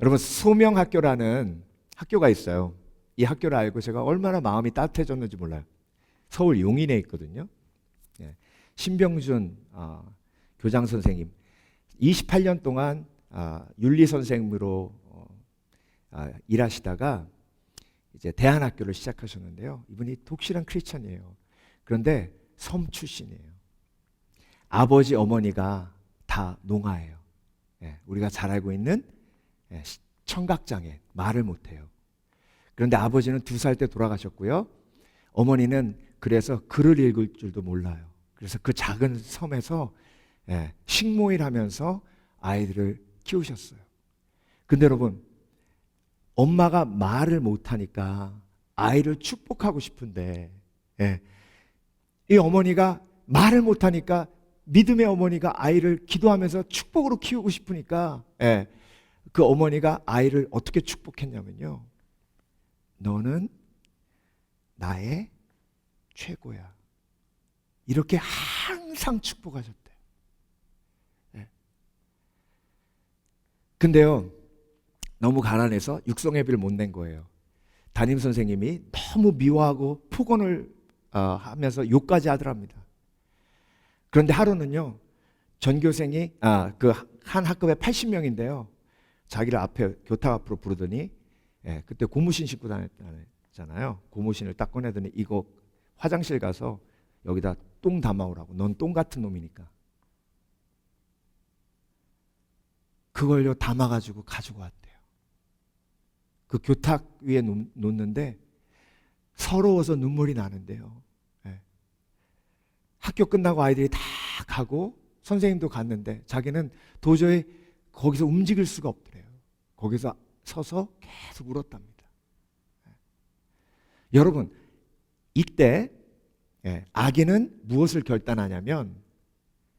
여러분, 소명학교라는 학교가 있어요. 이 학교를 알고 제가 얼마나 마음이 따뜻해졌는지 몰라요. 서울 용인에 있거든요. 예. 신병준 교장 선생님, 28년 동안 윤리 선생님으로 일하시다가 이제 대안학교를 시작하셨는데요. 이분이 독실한 크리스천이에요. 그런데 섬 출신이에요. 아버지 어머니가 다 농아예요. 예, 우리가 잘 알고 있는 청각장애, 말을 못해요. 그런데 아버지는 2살 때 돌아가셨고요. 어머니는 그래서 글을 읽을 줄도 몰라요. 그래서 그 작은 섬에서 식모일하면서 아이들을 키우셨어요. 근데 여러분, 엄마가 말을 못하니까 아이를 축복하고 싶은데, 이 어머니가 말을 못하니까, 믿음의 어머니가 아이를 기도하면서 축복으로 키우고 싶으니까, 그 어머니가 아이를 어떻게 축복했냐면요, 너는 나의 최고야, 이렇게 항상 축복하셨대요. 근데요, 너무 가난해서 육성회비를 못 낸 거예요. 담임 선생님이 너무 미워하고 폭언을 하면서 욕까지 하더랍니다. 그런데 하루는요, 전교생이 그 한 학급에 80명인데요, 자기를 앞에 교탁 앞으로 부르더니, 그때 고무신 신고 다녔잖아요. 고무신을 딱 꺼내더니 이거 화장실 가서 여기다 똥 담아오라고. 넌 똥 같은 놈이니까. 그걸요 담아가지고 가지고 왔대요. 그 교탁 위에 놓는데 서러워서 눈물이 나는데요. 학교 끝나고 아이들이 다 가고 선생님도 갔는데 자기는 도저히 거기서 움직일 수가 없더래요. 거기서 서서 계속 울었답니다. 여러분, 이때 악인은 무엇을 결단하냐면,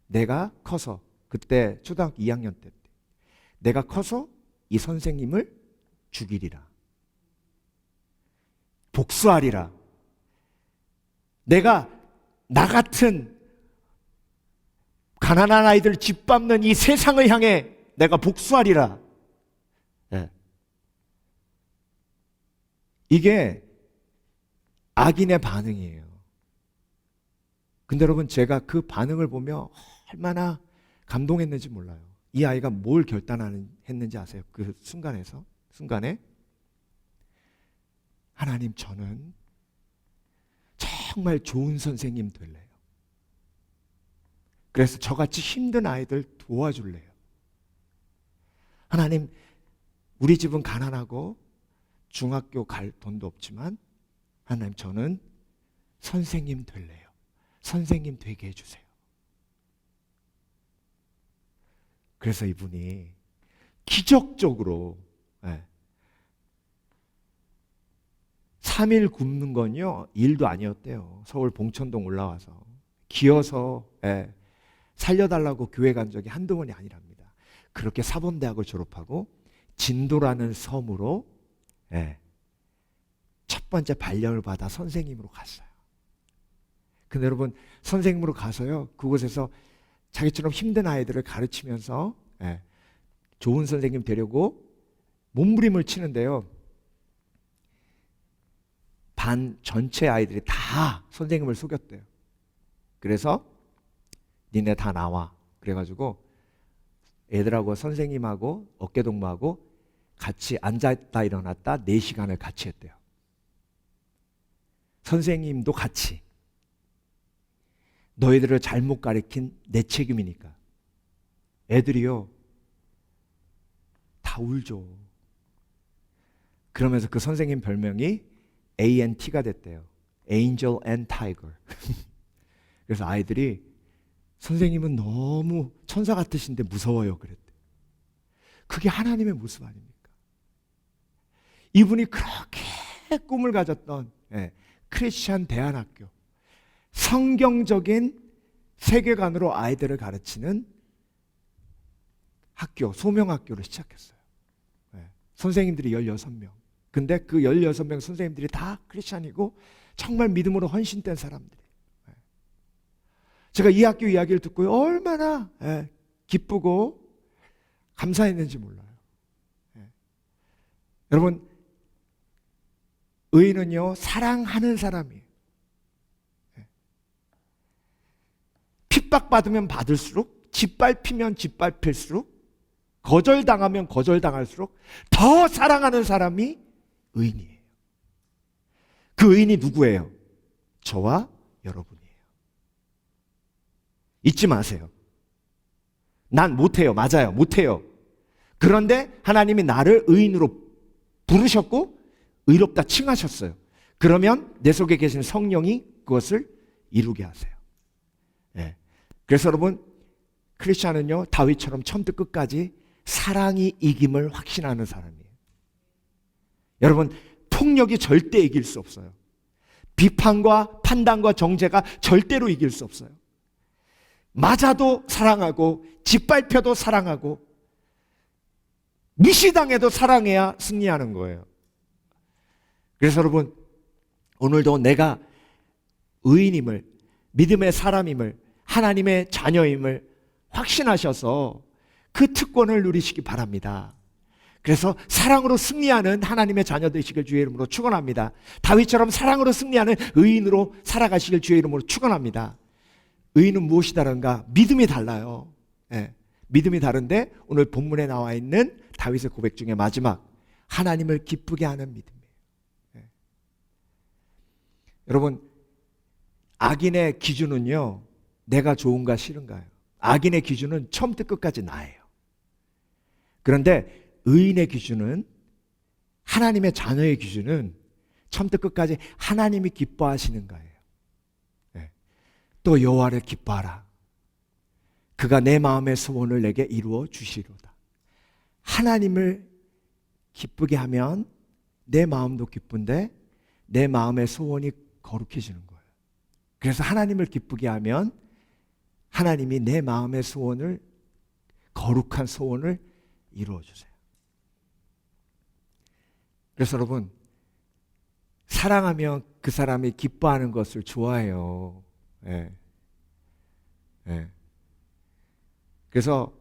내가 커서, 그때 초등학교 2학년 때, 내가 커서 이 선생님을 죽이리라, 복수하리라, 내가 나 같은 가난한 아이들 짓밟는 이 세상을 향해 내가 복수하리라. 이게 악인의 반응이에요. 근데 여러분, 제가 그 반응을 보며 얼마나 감동했는지 몰라요. 이 아이가 뭘 결단했는지 아세요? 그 순간에 하나님, 저는 정말 좋은 선생님 될래요. 그래서 저같이 힘든 아이들 도와줄래요. 하나님, 우리 집은 가난하고 중학교 갈 돈도 없지만 하나님, 저는 선생님 될래요. 선생님 되게 해주세요. 그래서 이분이 기적적으로 3일 굶는 건요 일도 아니었대요. 서울 봉천동 올라와서 기어서 살려달라고 교회 간 적이 한두 번이 아니랍니다. 그렇게 사범대학을 졸업하고 진도라는 섬으로 첫 번째 발령을 받아 선생님으로 갔어요. 근데 여러분, 선생님으로 가서요, 그곳에서 자기처럼 힘든 아이들을 가르치면서 좋은 선생님 되려고 몸부림을 치는데요, 반 전체 아이들이 다 선생님을 속였대요. 그래서 니네 다 나와. 그래가지고 애들하고 선생님하고 어깨동무하고 같이 앉았다 일어났다 4시간을 같이 했대요. 선생님도 같이. 너희들을 잘못 가르친 내 책임이니까. 애들이요, 다 울죠. 그러면서 그 선생님 별명이 ANT가 됐대요. Angel and Tiger. 그래서 아이들이 선생님은 너무 천사 같으신데 무서워요 그랬대. 그게 하나님의 모습 아닙니까? 이분이 그렇게 꿈을 가졌던 크리스찬 대안학교, 성경적인 세계관으로 아이들을 가르치는 학교, 소명학교를 시작했어요. 선생님들이 16명. 근데 그 16명 선생님들이 다 크리스찬이고 정말 믿음으로 헌신된 사람들이. 제가 이 학교 이야기를 듣고 얼마나 기쁘고 감사했는지 몰라요. 여러분, 의인은요, 사랑하는 사람이에요. 핍박받으면 받을수록, 짓밟히면 짓밟힐수록, 거절당하면 거절당할수록 더 사랑하는 사람이 의인이에요. 그 의인이 누구예요? 저와 여러분이에요. 잊지 마세요. 난 못해요. 맞아요. 못해요. 그런데 하나님이 나를 의인으로 부르셨고 의롭다 칭하셨어요. 그러면 내 속에 계신 성령이 그것을 이루게 하세요. 그래서 여러분, 크리스찬은요, 다윗처럼 처음부터 끝까지 사랑이 이김을 확신하는 사람이에요. 여러분, 폭력이 절대 이길 수 없어요. 비판과 판단과 정죄가 절대로 이길 수 없어요. 맞아도 사랑하고, 짓밟혀도 사랑하고, 무시당해도 사랑해야 승리하는 거예요. 그래서 여러분, 오늘도 내가 의인임을, 믿음의 사람임을, 하나님의 자녀임을 확신하셔서 그 특권을 누리시기 바랍니다. 그래서 사랑으로 승리하는 하나님의 자녀 되시길 주의 이름으로 축원합니다. 다윗처럼 사랑으로 승리하는 의인으로 살아가시길 주의 이름으로 축원합니다. 의인은 무엇이 다른가? 믿음이 달라요. 믿음이 다른데 오늘 본문에 나와 있는 다윗의 고백 중에 마지막, 하나님을 기쁘게 하는 믿음이에요. 여러분, 악인의 기준은요, 내가 좋은가 싫은가요? 악인의 기준은 처음부터 끝까지 나예요. 그런데 의인의 기준은, 하나님의 자녀의 기준은 처음부터 끝까지 하나님이 기뻐하시는가예요. 또 여호와를 기뻐하라. 그가 내 마음의 소원을 내게 이루어 주시리로다. 하나님을 기쁘게 하면 내 마음도 기쁜데 내 마음의 소원이 거룩해지는 거예요. 그래서 하나님을 기쁘게 하면 하나님이 내 마음의 소원을, 거룩한 소원을 이루어 주세요. 그래서 여러분, 사랑하면 그 사람이 기뻐하는 것을 좋아해요. 그래서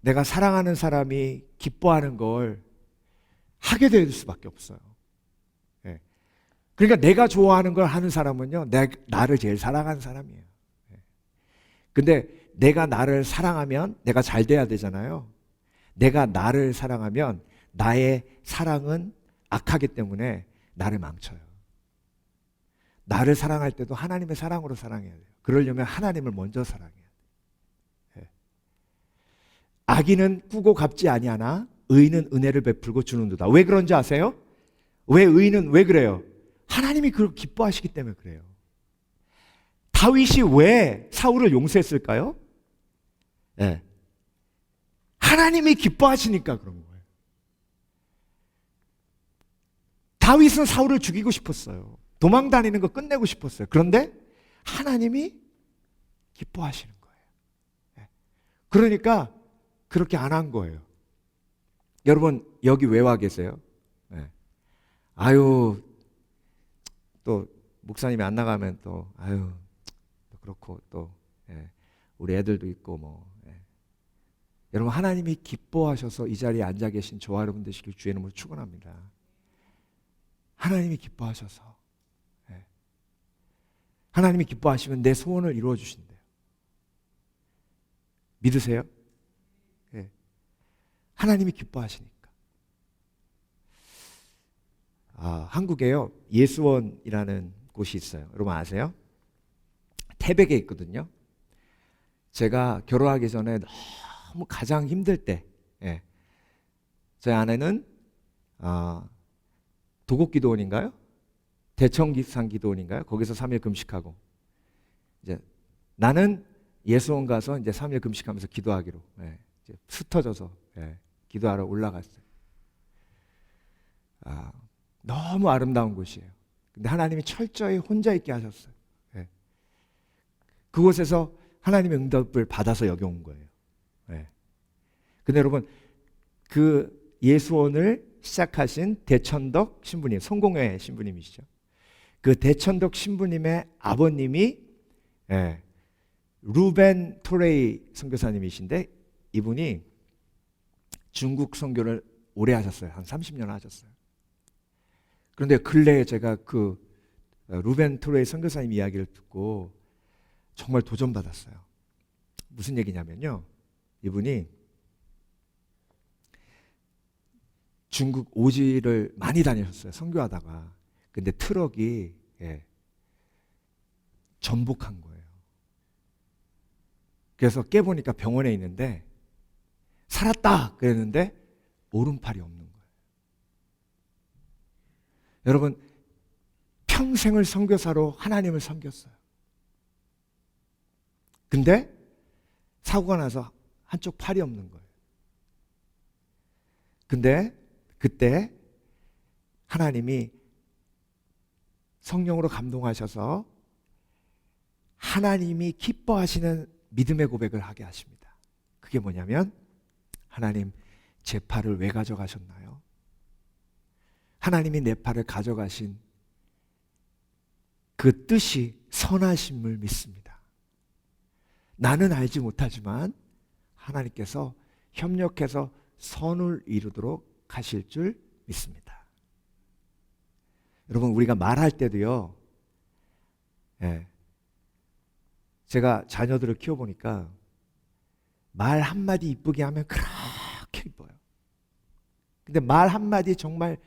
내가 사랑하는 사람이 기뻐하는 걸 하게 될 수밖에 없어요. 그러니까 내가 좋아하는 걸 하는 사람은요, 나를 제일 사랑하는 사람이에요. 근데 내가 나를 사랑하면 내가 잘 돼야 되잖아요. 내가 나를 사랑하면 나의 사랑은 악하기 때문에 나를 망쳐요. 나를 사랑할 때도 하나님의 사랑으로 사랑해야 돼요. 그러려면 하나님을 먼저 사랑해야 돼요. 악인은 꾸고 갚지 아니하나 의인은 은혜를 베풀고 주는도다. 왜 그런지 아세요? 왜 의인은 왜 그래요? 하나님이 그걸 기뻐하시기 때문에 그래요. 다윗이 왜 사울을 용서했을까요? 하나님이 기뻐하시니까 그런 거예요. 다윗은 사울을 죽이고 싶었어요. 도망 다니는 거 끝내고 싶었어요. 그런데 하나님이 기뻐하시는 거예요. 그러니까 그렇게 안 한 거예요. 여러분, 여기 왜 와 계세요? 아유, 또 목사님이 안 나가면 또 아유, 또 그렇고 또 우리 애들도 있고 뭐. 여러분, 하나님이 기뻐하셔서 이 자리에 앉아 계신 저와 여러분 되시길 주의 이름으로 축원합니다. 하나님이 기뻐하셔서, 하나님이 기뻐하시면 내 소원을 이루어 주신대요. 믿으세요? 하나님이 기뻐하시니까. 한국에요, 예수원이라는 곳이 있어요. 여러분 아세요? 태백에 있거든요. 제가 결혼하기 전에 너무 가장 힘들 때, 저희 아내는 도곡기도원인가요? 대청산기도원인가요? 거기서 3일 금식하고, 이제 나는 예수원 가서 이제 3일 금식하면서 기도하기로, 이제 흩어져서 기도하러 올라갔어요. 너무 아름다운 곳이에요. 근데 하나님이 철저히 혼자 있게 하셨어요. 그곳에서 하나님의 응답을 받아서 여기 온 거예요. 근데 여러분, 그 예수원을 시작하신 대천덕 신부님, 성공회 신부님이시죠. 그 대천덕 신부님의 아버님이 루벤 토레이 선교사님이신데, 이분이 중국 선교를 오래 하셨어요. 한 30년 하셨어요. 그런데 근래에 제가 그 루벤 토레이 선교사님 이야기를 듣고 정말 도전받았어요. 무슨 얘기냐면요, 이분이 중국 오지를 많이 다니셨어요, 선교하다가. 근데 트럭이 전복한 거예요. 그래서 깨보니까 병원에 있는데, 살았다 그랬는데 오른팔이 없는 거예요. 여러분, 평생을 선교사로 하나님을 섬겼어요. 근데 사고가 나서 한쪽 팔이 없는 거예요. 근데 그때 하나님이 성령으로 감동하셔서 하나님이 기뻐하시는 믿음의 고백을 하게 하십니다. 그게 뭐냐면, 하나님, 제 팔을 왜 가져가셨나요? 하나님이 내 팔을 가져가신 그 뜻이 선하심을 믿습니다. 나는 알지 못하지만 하나님께서 협력해서 선을 이루도록 하실 줄 믿습니다. 여러분, 우리가 말할 때도요, 제가 자녀들을 키워보니까 말 한마디 이쁘게 하면 그렇게 이뻐요. 근데 말 한마디 정말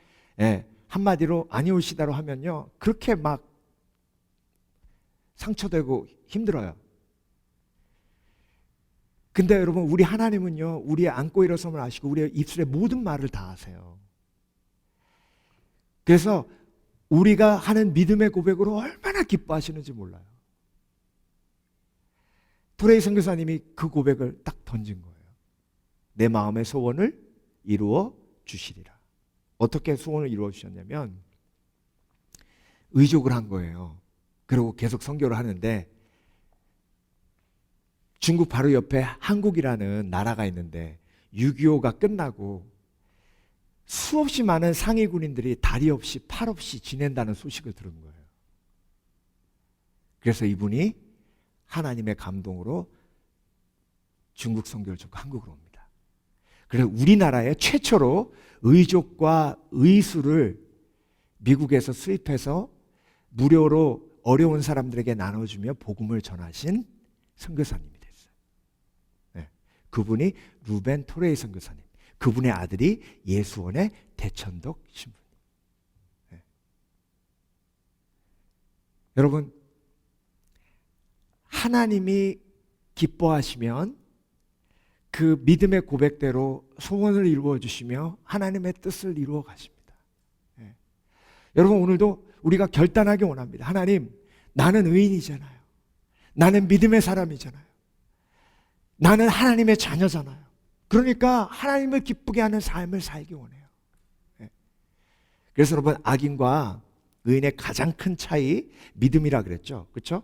한마디로 아니올시다로 하면요, 그렇게 막 상처되고 힘들어요. 근데 여러분, 우리 하나님은요, 우리의 앉고 일어섬을 아시고 우리의 입술의 모든 말을 다 아세요. 그래서 우리가 하는 믿음의 고백으로 얼마나 기뻐하시는지 몰라요. 토레이 선교사님이 그 고백을 딱 던진 거예요. 내 마음의 소원을 이루어 주시리라. 어떻게 소원을 이루어 주셨냐면, 의족을 한 거예요. 그리고 계속 선교를 하는데, 중국 바로 옆에 한국이라는 나라가 있는데 6.25가 끝나고 수없이 많은 상위 군인들이 다리 없이 팔 없이 지낸다는 소식을 들은 거예요. 그래서 이분이 하나님의 감동으로 중국 선교를 접고 한국으로 옵니다. 그래서 우리나라에 최초로 의족과 의수를 미국에서 수입해서 무료로 어려운 사람들에게 나눠주며 복음을 전하신 선교사님이 됐어요. 그분이 루벤 토레이 선교사님, 그분의 아들이 예수원의 대천덕 신부님. 여러분, 하나님이 기뻐하시면 그 믿음의 고백대로 소원을 이루어 주시며 하나님의 뜻을 이루어 가십니다. 여러분, 오늘도 우리가 결단하기 원합니다. 하나님, 나는 의인이잖아요. 나는 믿음의 사람이잖아요. 나는 하나님의 자녀잖아요. 그러니까 하나님을 기쁘게 하는 삶을 살기 원해요. 그래서 여러분, 악인과 의인의 가장 큰 차이, 믿음이라 그랬죠. 그렇죠?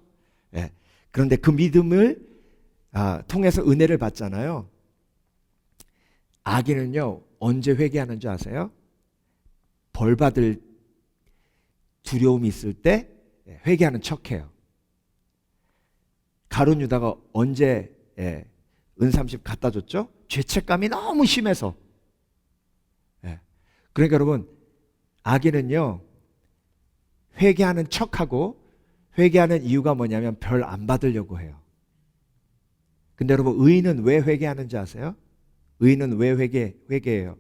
그런데 그 믿음을 통해서 은혜를 받잖아요. 악인은요, 언제 회개하는 줄 아세요? 벌 받을 두려움이 있을 때 회개하는 척해요. 가룟 유다가 언제 은30 갖다 줬죠? 죄책감이 너무 심해서. 그러니까 여러분, 악인은요, 회개하는 척하고, 회개하는 이유가 뭐냐면 별 안 받으려고 해요. 근데 여러분, 의인은 왜 회개하는지 아세요? 의인은 왜 회개해요?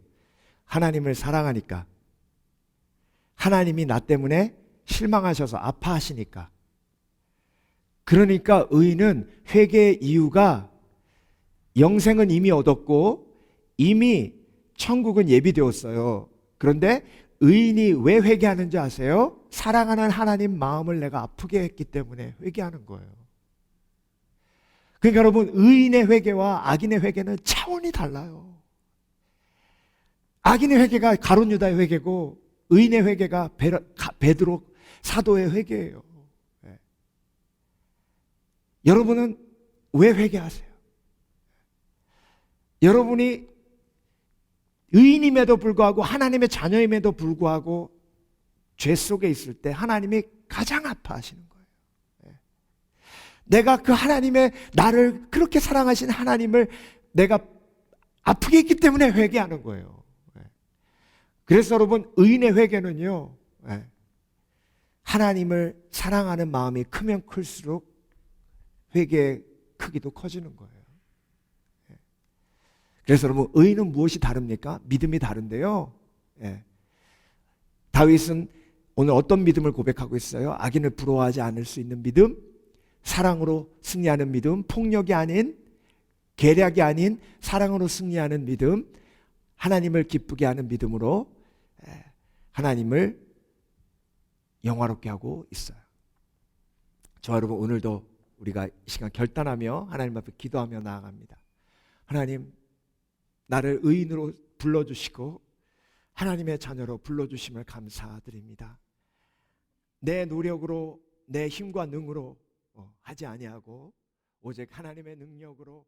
하나님을 사랑하니까. 하나님이 나 때문에 실망하셔서 아파하시니까. 그러니까 의인은 회개의 이유가 영생은 이미 얻었고 이미 천국은 예비되었어요. 그런데 의인이 왜 회개하는지 아세요? 사랑하는 하나님 마음을 내가 아프게 했기 때문에 회개하는 거예요. 그러니까 여러분, 의인의 회개와 악인의 회개는 차원이 달라요. 악인의 회개가 가룟 유다의 회개고 의인의 회개가 베드로 사도의 회개예요. 네. 여러분은 왜 회개하세요? 여러분이 의인임에도 불구하고 하나님의 자녀임에도 불구하고 죄 속에 있을 때 하나님이 가장 아파하시는 거예요. 내가 그 하나님의 나를 그렇게 사랑하신 하나님을 내가 아프게 했기 때문에 회개하는 거예요. 그래서 여러분, 의인의 회개는요, 하나님을 사랑하는 마음이 크면 클수록 회개의 크기도 커지는 거예요. 그래서 여러분, 의인은 무엇이 다릅니까? 믿음이 다른데요. 다윗은 오늘 어떤 믿음을 고백하고 있어요? 악인을 부러워하지 않을 수 있는 믿음, 사랑으로 승리하는 믿음, 폭력이 아닌, 계략이 아닌 사랑으로 승리하는 믿음, 하나님을 기쁘게 하는 믿음으로 하나님을 영화롭게 하고 있어요. 저와 여러분, 오늘도 우리가 이 시간 결단하며 하나님 앞에 기도하며 나아갑니다. 하나님, 나를 의인으로 불러주시고 하나님의 자녀로 불러주심을 감사드립니다. 내 노력으로 내 힘과 능으로 하지 아니하고 오직 하나님의 능력으로